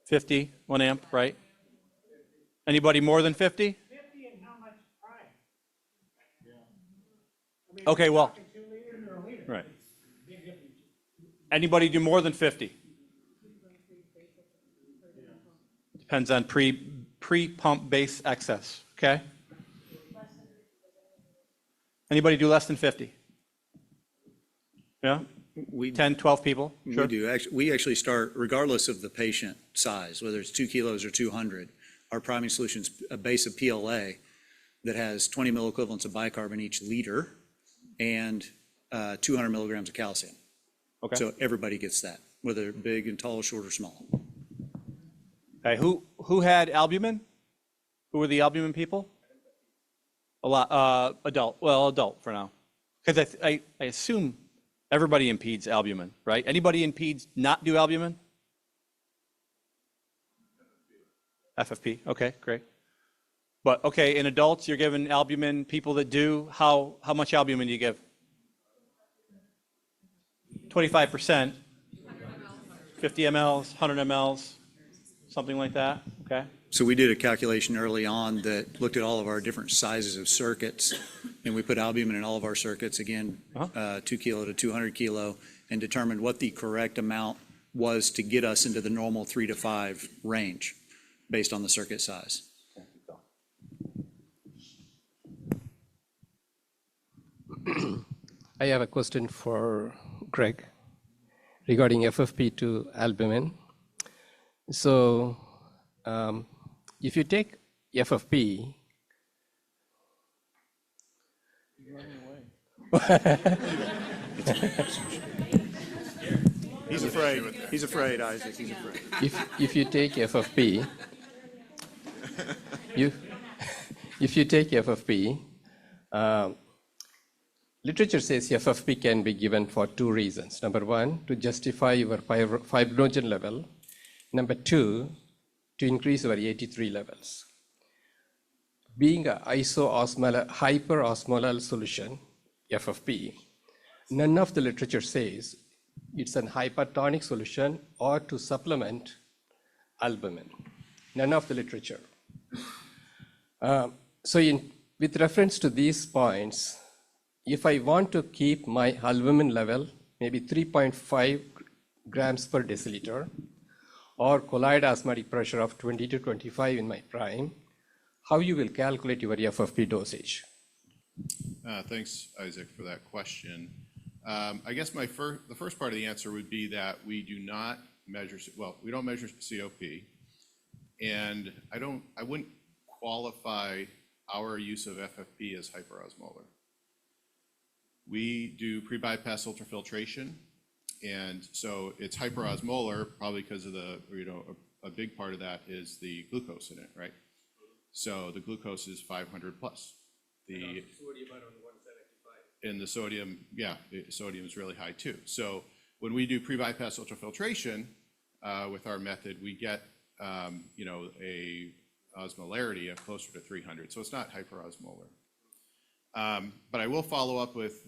50, 1 amp, right? Anybody more than 50? 50 and how much prime? Okay, well, 2 liters or a liter? right. Anybody do more than 50? Depends on pre-pump base excess, okay? Anybody do less than 50? Yeah? 10, 12 people? Sure. We do. We actually start, regardless of the patient size, whether it's 2 kilos or 200, our priming solution's a base of PLA that has 20 milliequivalents of bicarb in each liter and 200 milligrams of calcium. Okay. So everybody gets that, whether they're big and tall, short, or small. Okay, who had albumin? Who were the albumin people? A lot, adult, well, adult for now. Because I assume everybody in peds albumin, right? Anybody in peds not do albumin? FFP, okay, great. But, okay, in adults, you're giving albumin, people that do, how much albumin do you give? 25%, 50 mLs, 100 mLs, something like that, okay? So we did a calculation early on that looked at all of our different sizes of circuits, and we put albumin in all of our circuits, again, 2 kilo to 200 kilo, and determined what the correct amount was to get us into the normal 3 to 5 range based on the circuit size. I have a question for Greg regarding FFP to albumin. So if you take FFP, He's afraid. He's afraid, Isaac. He's afraid. if you take FFP, if you take FFP, literature says FFP can be given for two reasons. Number one, to justify your fibrinogen level. Number two, to increase your AT3 levels. Being an isoosmolar, hyperosmolar solution, FFP, none of the literature says it's an hypertonic solution or to supplement albumin. None of the literature. With reference to these points, if I want to keep my albumin level maybe 3.5 grams per deciliter or colloid osmotic pressure of 20 to 25 in my prime, how you will calculate your FFP dosage? Thanks, Isaac, for that question. I guess the first part of the answer would be that we do not measure, we don't measure COP, and I wouldn't qualify our use of FFP as hyperosmolar. We do pre-bypass ultrafiltration, and so it's hyperosmolar probably because of a big part of that is the glucose in it, right? So the glucose is 500 plus. The sodium around 175. And the sodium, sodium is really high too. So when we do pre-bypass ultrafiltration with our method, we get a osmolarity of closer to 300. So it's not hyperosmolar. But I will follow up with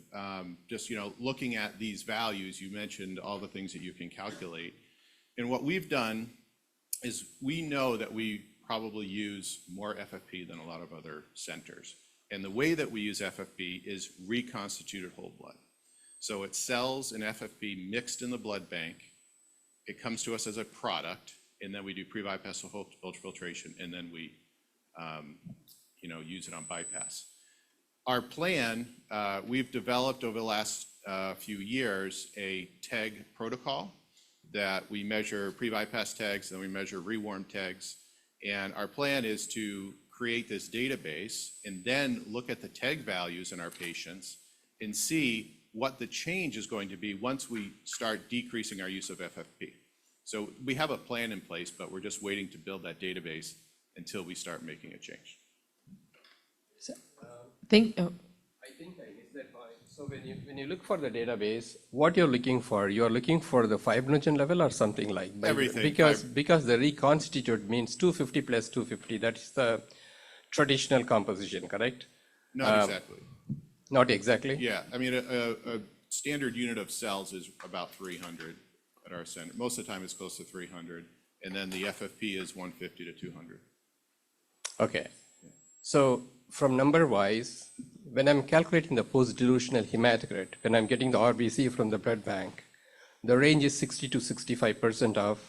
just looking at these values. You mentioned all the things that you can calculate, and what we've done is we know that we probably use more FFP than a lot of other centers. And the way that we use FFP is reconstituted whole blood. So it's cells and FFP mixed in the blood bank. It comes to us as a product, and then we do pre-bypass ultrafiltration, and then we use it on bypass. Our plan, we've developed over the last few years a TEG protocol that we measure pre-bypass tags, then we measure rewarm tags. And our plan is to create this database and then look at the TEG values in our patients and see what the change is going to be once we start decreasing our use of FFP. So we have a plan in place, but we're just waiting to build that database until we start making a change. I think I missed that point. So when you look for the database, what you're looking for, you're looking for the fibrinogen level or something like that? Everything. Because the reconstituted means 250 plus 250. That is the traditional composition, correct? Not exactly. Not exactly? Yeah, I mean, a standard unit of cells is about 300 at our center. Most of the time it's close to 300. And then the FFP is 150 to 200. Okay. So from number wise, when I'm calculating the post-dilutional hematocrit, when I'm getting the RBC from the blood bank, the range is 60 to 65% of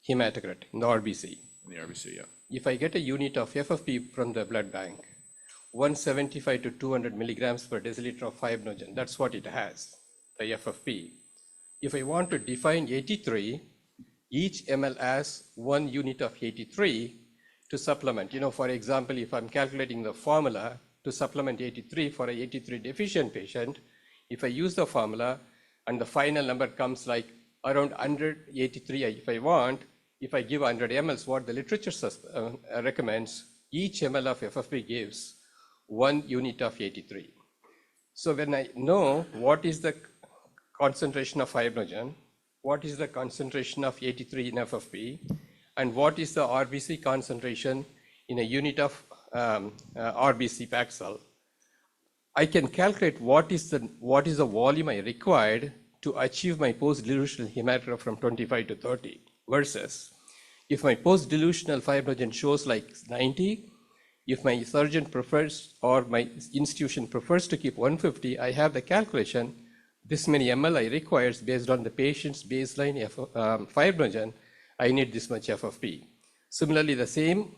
hematocrit in the RBC. In the RBC, yeah. If I get a unit of FFP from the blood bank, 175 to 200 milligrams per deciliter of fibrinogen, that's what it has, the FFP. If I want to define 83, each ml has 1 unit of 83 to supplement. For example, if I'm calculating the formula to supplement 83 for a 83 deficient patient, if I use the formula and the final number comes like around 183 if I want, if I give 100 mLs, what the literature recommends, each ml of FFP gives 1 unit of 83. So when I know what is the concentration of fibrinogen, what is the concentration of 83 in FFP, and what is the RBC concentration in a unit of RBC packed cell, I can calculate what is the volume I required to achieve my post-dilutional hematocrit from 25 to 30 versus if my post-dilutional fibrinogen shows like 90, if my surgeon prefers or my institution prefers to keep 150, I have the calculation, this many ml I requires based on the patient's baseline fibrinogen, I need this much FFP. Similarly, the same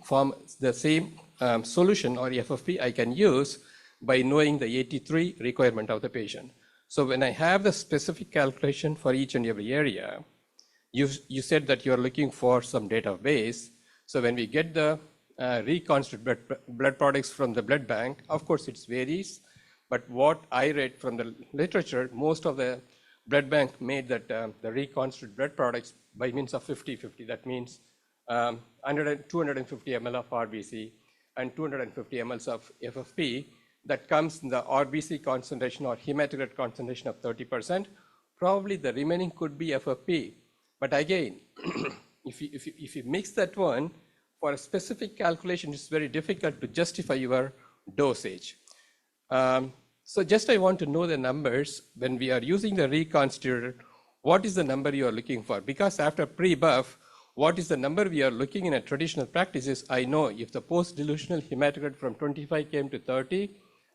solution or FFP I can use by knowing the 83 requirement of the patient. So when I have the specific calculation for each and every area, you said that you're looking for some database. So when we get the reconstituted blood products from the blood bank, of course it varies, but what I read from the literature, most of the blood bank made that the reconstituted blood products by means of 50-50. That means 250 ml of RBC and 250 ml of FFP. That comes in the RBC concentration or hematocrit concentration of 30%. Probably the remaining could be FFP. But again, if you mix that one, for a specific calculation, it's very difficult to justify your dosage. So just I want to know the numbers when we are using the reconstituted, what is the number you are looking for? Because after pre-buff, what is the number we are looking in a traditional practices? I know if the post-dilutional hematocrit from 25 came to 30,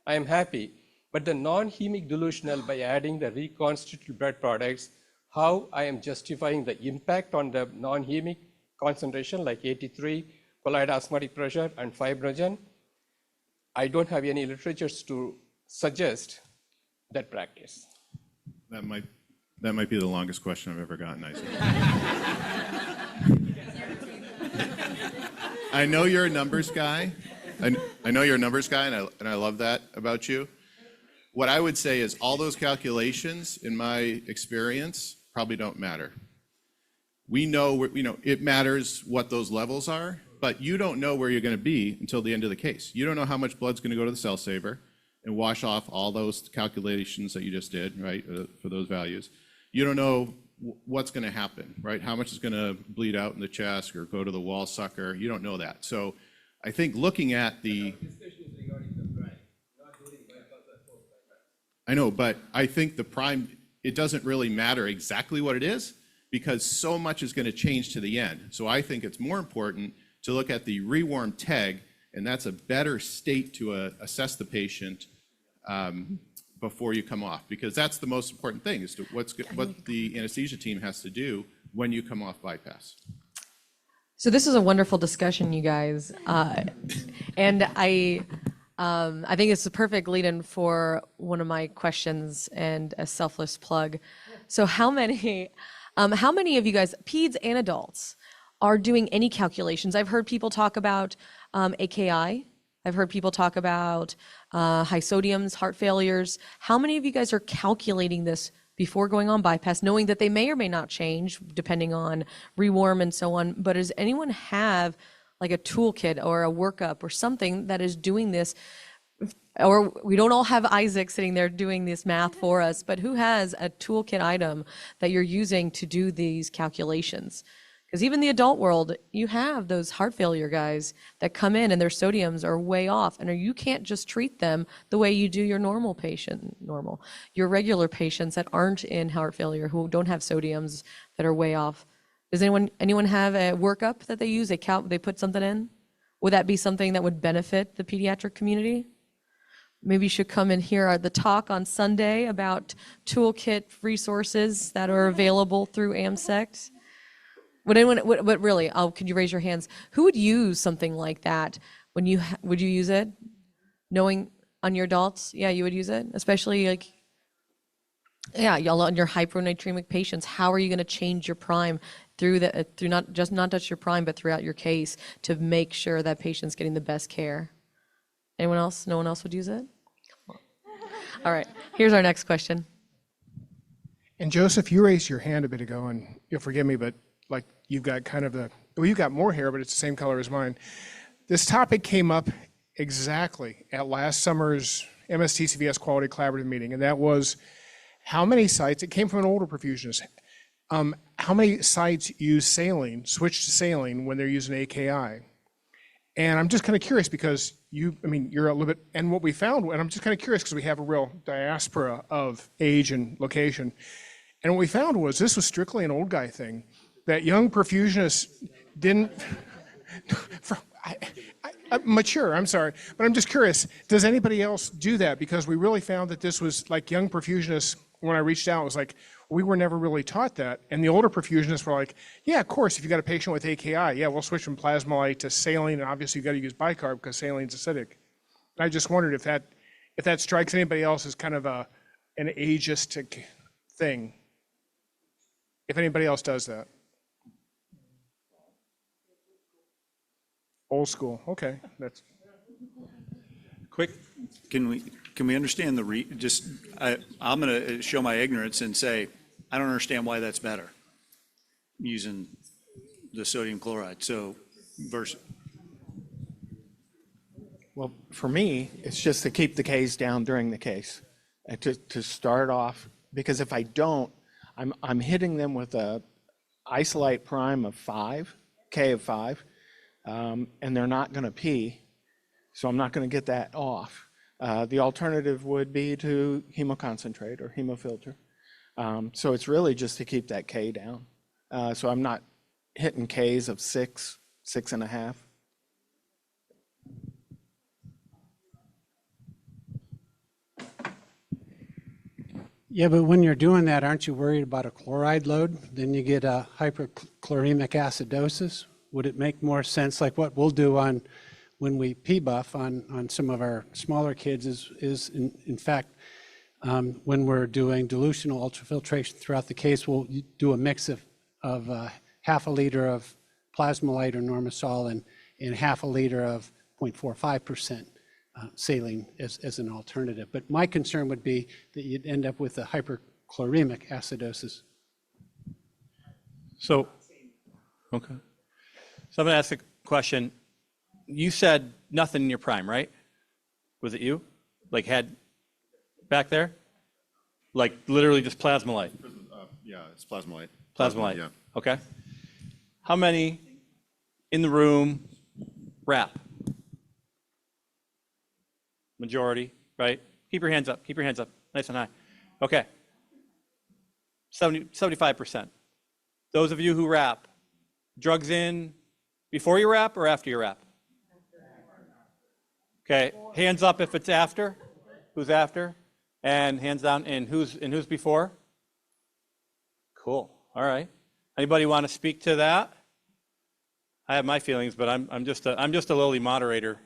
I am happy. But the non-hemic dilutional by adding the reconstituted blood products, how I am justifying the impact on the non-hemic concentration like 83, colloid osmotic pressure and fibrinogen, I don't have any literatures to suggest that practice. That might be the longest question I've ever gotten, Isaac. I know you're a numbers guy. I know you're a numbers guy, and I love that about you. What I would say is all those calculations, in my experience, probably don't matter. We know, it matters what those levels are, but you don't know where you're going to be until the end of the case. You don't know how much blood's going to go to the cell saver and wash off all those calculations that you just did, right, for those values. You don't know what's going to happen, right? How much is going to bleed out in the chest or go to the wall sucker? You don't know that. So I think looking at the... I know, but I think the prime, it doesn't really matter exactly what it is because so much is going to change to the end. So I think it's more important to look at the rewarm TEG, and that's a better state to assess the patient before you come off, because that's the most important thing, is to what the anesthesia team has to do when you come off bypass. So this is a wonderful discussion, you guys. And I think it's the perfect lead-in for one of my questions and a selfless plug. So how many of you guys, peds and adults, are doing any calculations? I've heard people talk about AKI. I've heard people talk about high sodiums, heart failures. How many of you guys are calculating this before going on bypass, knowing that they may or may not change depending on rewarm and so on? But does anyone have like a toolkit or a workup or something that is doing this? Or we don't all have Isaac sitting there doing this math for us, but who has a toolkit item that you're using to do these calculations? Because even the adult world, you have those heart failure guys that come in and their sodiums are way off, and you can't just treat them the way you do your normal patient, your regular patients that aren't in heart failure, who don't have sodiums that are way off. Does anyone have a workup that they use? They put something in? Would that be something that would benefit the pediatric community? Maybe you should come and hear the talk on Sunday about toolkit resources that are available through AMSECT. Would anyone, really, could you raise your hands? Who would use something like that? Would you use it? Knowing on your adults? Yeah, you would use it? Especially like, yeah, y'all on your hyponatremic patients, how are you gonna change your prime through not just your prime, but throughout your case to make sure that patient's getting the best care? Anyone else? No one else would use it? All right, here's our next question. And Joseph, you raised your hand a bit ago, and you'll forgive me, but like you've got kind of you've got more hair, but it's the same color as mine. This topic came up exactly at last summer's MST-CVS Quality Collaborative meeting, and that was how many sites, it came from an older perfusionist, how many sites use saline, switch to saline when they're using AKI? And I'm just kind of curious because you're a little bit, and what we found, and I'm just kind of curious because we have a real diaspora of age and location. And what we found was this was strictly an old guy thing, that young perfusionists didn't, mature, I'm sorry, but I'm just curious, does anybody else do that? Because we really found that this was like young perfusionists, when I reached out, it was like, we were never really taught that. And the older perfusionists were like, yeah, of course, if you got a patient with AKI, yeah, we'll switch from plasmolite to saline, and obviously you got to use bicarb because saline's acidic. And I just wondered if if that strikes anybody else as kind of an ageistic thing. If anybody else does that. Old school, okay, that's. Quick. Can we understand I'm going to show my ignorance and say, I don't understand why that's better using the sodium chloride. So versus. Well, for me, it's just to keep the Ks down during the case, to start off, because if I don't, I'm hitting them with a isolate prime of 5, K of 5, and they're not going to pee, so I'm not going to get that off. The alternative would be to hemoconcentrate or hemofilter. So it's really just to keep that K down. So I'm not hitting Ks of 6, 6.5. Yeah, but when you're doing that, aren't you worried about a chloride load? Then you get a hyperchloremic acidosis. Would it make more sense, like what we'll do when we P-buff on some of our smaller kids is in fact, when we're doing dilutional ultrafiltration throughout the case, we'll do a mix of half a liter of plasmolite or Normasol and half a liter of 0.45% saline as an alternative. But my concern would be that you'd end up with a hyperchloremic acidosis. So, okay. So I'm going to ask a question. You said nothing in your prime, right? Was it you? Like had back there? Like literally just plasmolite? Yeah, it's plasmolite. Plasmolite, yeah. Okay. How many in the room wrap? Majority, right? Keep your hands up. Keep your hands up. Nice and high. Okay. 75%. Those of you who wrap, drugs in before you wrap or after you wrap? Okay. Hands up if it's after. Who's after? And hands down. And who's before? Cool. All right. Anybody want to speak to that? I have my feelings, but I'm just a lowly moderator.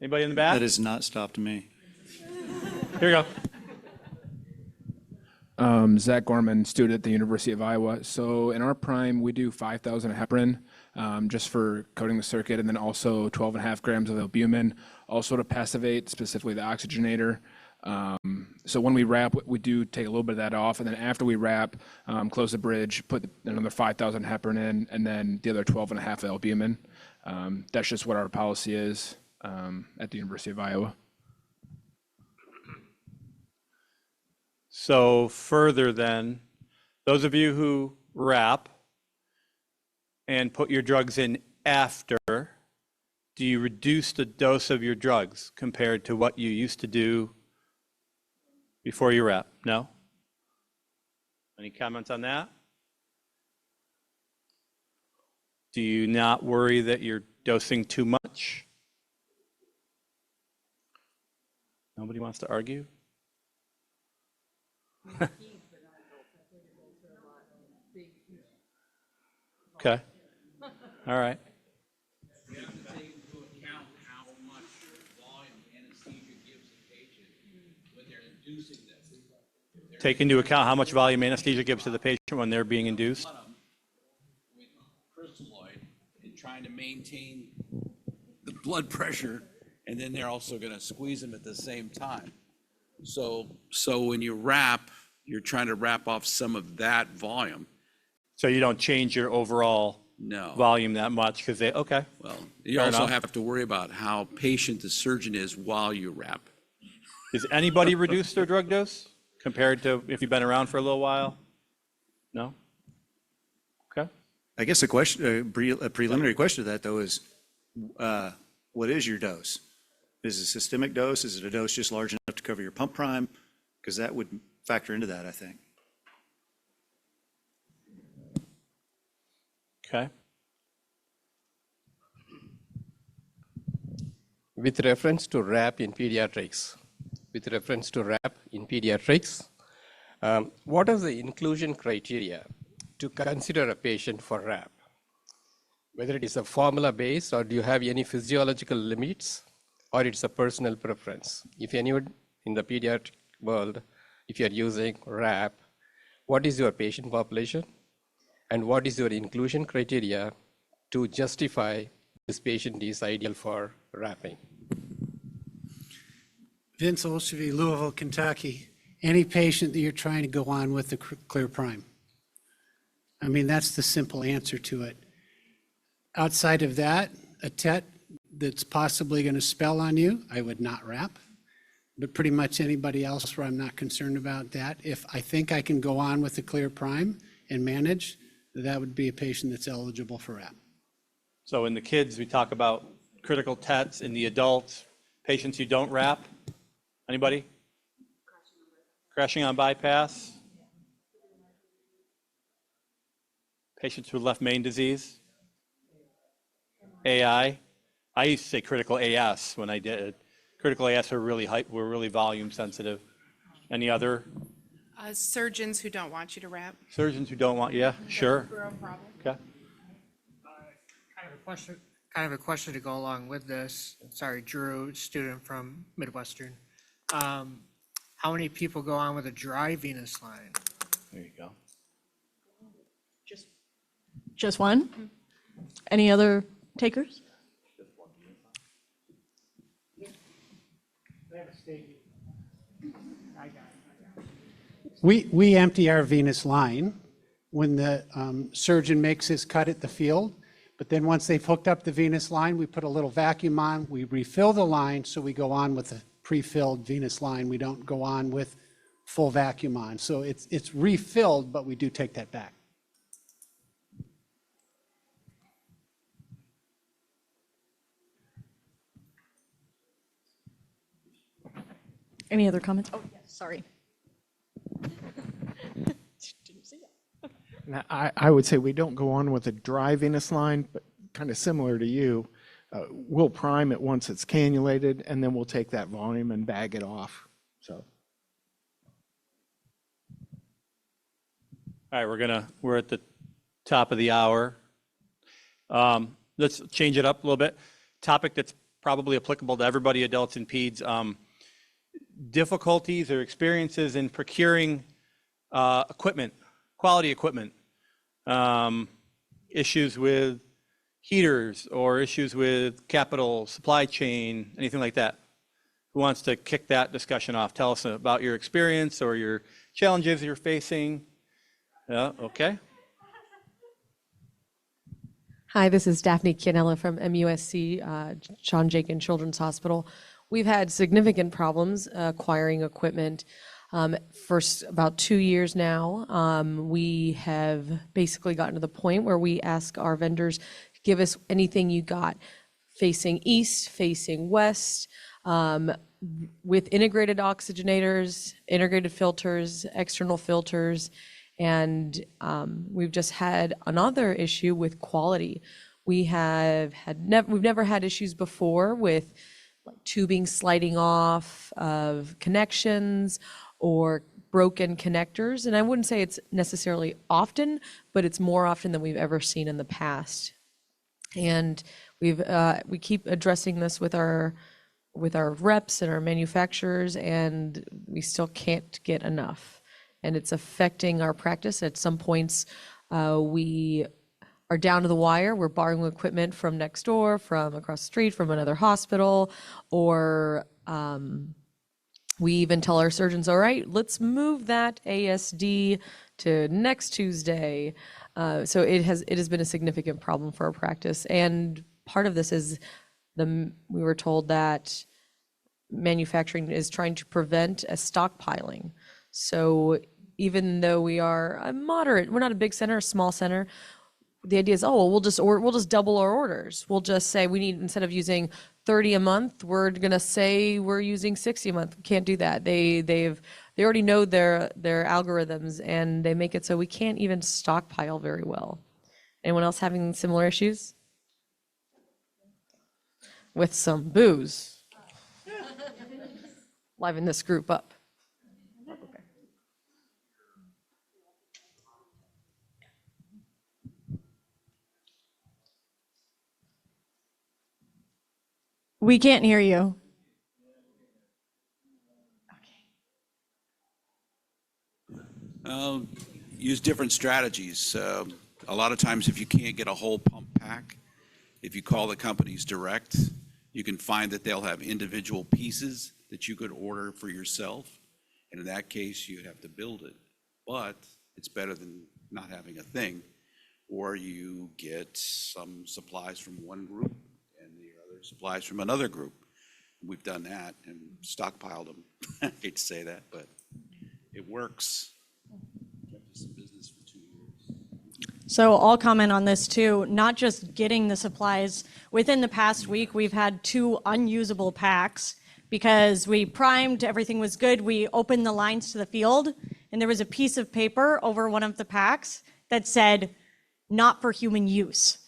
Anybody in the back? That has not stopped me. Here you go. Zach Gorman, student at the University of Iowa. So in our prime, we do 5,000 heparin just for coating the circuit, and then also 12.5 grams of albumin, also to passivate, specifically the oxygenator. So when we wrap, we do take a little bit of that off, and then after we wrap, close the bridge, put another 5,000 heparin in, and then the other 12.5 albumin. That's just what our policy is at the University of Iowa. So further then, those of you who wrap and put your drugs in after, do you reduce the dose of your drugs compared to what you used to do before you wrap? No? Any comments on that? Do you not worry that you're dosing too much? Nobody wants to argue? Okay. All right. You have to take into account how much volume anesthesia gives the patient when they're inducing them. Take into account how much volume anesthesia gives to the patient when they're being induced. With crystalloid and trying to maintain the blood pressure, and then they're also going to squeeze them at the same time. So when you wrap, you're trying to wrap off some of that volume. So you don't change your overall volume that much because they, okay. Well, you Fair also enough. have to worry about how patient the surgeon is while you wrap. Does anybody reduce their drug dose compared to if you've been around for a little while? No? Okay. I guess a preliminary question to that though is, what is your dose? Is it a systemic dose? Is it a dose just large enough to cover your pump prime? Because that would factor into that, I think. Okay. With reference to RAP in pediatrics, what are the inclusion criteria to consider a patient for RAP? Whether it is a formula base or do you have any physiological limits? or it's a personal preference? If anyone in the pediatric world, if you're using RAP, what is your patient population? And what is your inclusion criteria to justify this patient is ideal for wrapping? Vince Olshevy, Louisville, Kentucky. Any patient that you're trying to go on with the clear prime. I mean, that's the simple answer to it. Outside of that, a TET that's possibly going to spell on you, I would not wrap. But pretty much anybody else where I'm not concerned about that. If I think I can go on with the clear prime and manage, that would be a patient that's eligible for wrap. So in the kids, we talk about critical TETs. In the adults, patients who don't wrap. Anybody? Crashing on bypass. Patients with left main disease. AI. I used to say critical AS when I did it. Critical AS were really volume sensitive. Any other? Surgeons who don't want you to wrap. Surgeons who don't want, yeah, sure. Real problem. Okay. Kind of a question to go along with this. Sorry, Drew, student from Midwestern. How many people go on with a dry venous line? There you go. Just one? Any other takers? We empty our venous line when the surgeon makes his cut at the field, but then once they've hooked up the venous line, we put a little vacuum on, we refill the line, so we go on with a pre-filled venous line. We don't go on with full vacuum on. So it's refilled, but we do take that back. Any other comments? Oh, yes, sorry. Didn't see that. Now, I would say we don't go on with a dry venous line, but kind of similar to you. We'll prime it once it's cannulated, and then we'll take that volume and bag it off. So. All right, we're at the top of the hour. Let's change it up a little bit. Topic that's probably applicable to everybody, adults and peds. Difficulties or experiences in procuring equipment, quality equipment. Issues with heaters or issues with capital, supply chain, anything like that. Who wants to kick that discussion off? Tell us about your experience or your challenges you're facing. Yeah, okay. Hi, this is Dafne Chianella from MUSC, John Jakin Children's Hospital. We've had significant problems acquiring equipment. For about 2 years now, we have basically gotten to the point where we ask our vendors, give us anything you got, facing east, facing west, with integrated oxygenators, integrated filters, external filters, and we've just had another issue with quality. We've never had issues before with like tubing sliding off of connections or broken connectors. And I wouldn't say it's necessarily often, but it's more often than we've ever seen in the past. And we keep addressing this with our reps and our manufacturers, and we still can't get enough. And it's affecting our practice. At some points, we are down to the wire. We're borrowing equipment from next door, from across the street, from another hospital, or we even tell our surgeons, all right, let's move that ASD to next Tuesday. So it has been a significant problem for our practice. And part of this is we were told that manufacturing is trying to prevent a stockpiling. So even though we are we're not a big center, a small center, the idea is, we'll just double our orders. We'll just say we need, instead of using 30 a month, we're gonna say we're using 60 a month. We can't do that. They already know their algorithms, and they make it so we can't even stockpile very well. Anyone else having similar issues? With some booze. Liven this group up. We can't hear you. Use different strategies. A lot of times if you can't get a whole pump pack, if you call the companies direct, you can find that they'll have individual pieces that you could order for yourself. And in that case, you'd have to build it. But it's better than not having a thing. Or you get some supplies from one group and the other supplies from another group. We've done that and stockpiled them. I hate to say that, but it works. Kept us in business for 2 years. So I'll comment on this too, not just getting the supplies. Within the past week, we've had 2 unusable packs because we primed, everything was good. We opened the lines to the field and there was a piece of paper over one of the packs that said, "Not for human use."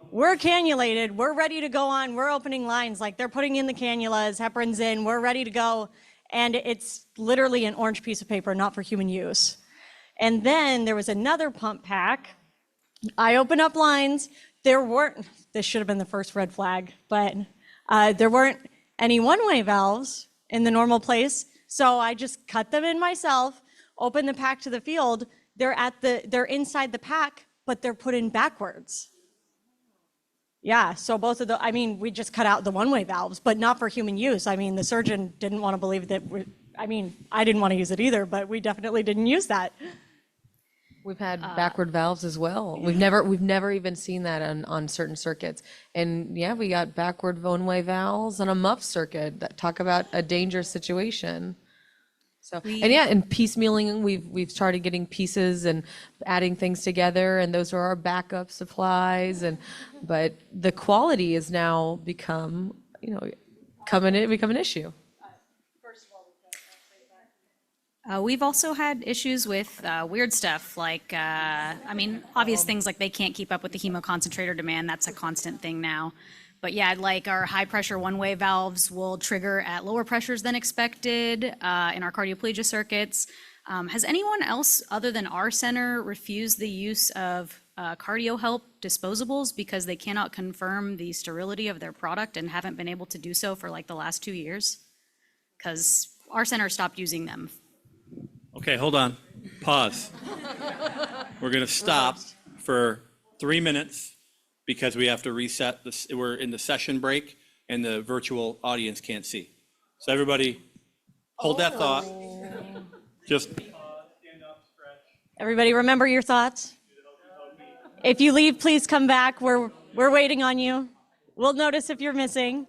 We're cannulated, we're ready to go on, we're opening lines, like they're putting in the cannulas, heparin's in, we're ready to go. And it's literally an orange piece of paper, not for human use. And then there was another pump pack. I open up lines, there weren't, this should have been the first red flag, but there weren't any one-way valves in the normal place. So I just cut them in myself, open the pack to the field, they're inside the pack, but they're put in backwards. Yeah, so both of the, I mean, we just cut out the one-way valves, but not for human use. I mean, the surgeon didn't want to believe that, I didn't want to use it either, but we definitely didn't use that. We've had backward valves as well. We've never even seen that on certain circuits. And yeah, we got backward one-way valves on a muff circuit that talk about a dangerous situation. So, and yeah, and piecemealing, we've started getting pieces and adding things together, and those are our backup supplies. But the quality has now become an issue. We've also had issues with weird stuff like, obvious things like they can't keep up with the hemoconcentrator demand. That's a constant thing now. But yeah, like our high pressure one-way valves will trigger at lower pressures than expected in our cardioplegia circuits. Has anyone else other than our center refused the use of cardio help disposables because they cannot confirm the sterility of their product and haven't been able to do so for like the last 2 years? Because our center stopped using them. Okay, hold on. Pause. We're going to stop for 3 minutes because we have to reset this. We're in the session break and the virtual audience can't see. So everybody hold that thought. Just Everybody remember your thoughts. If you leave, please come back. We're waiting on you. We'll notice if you're missing.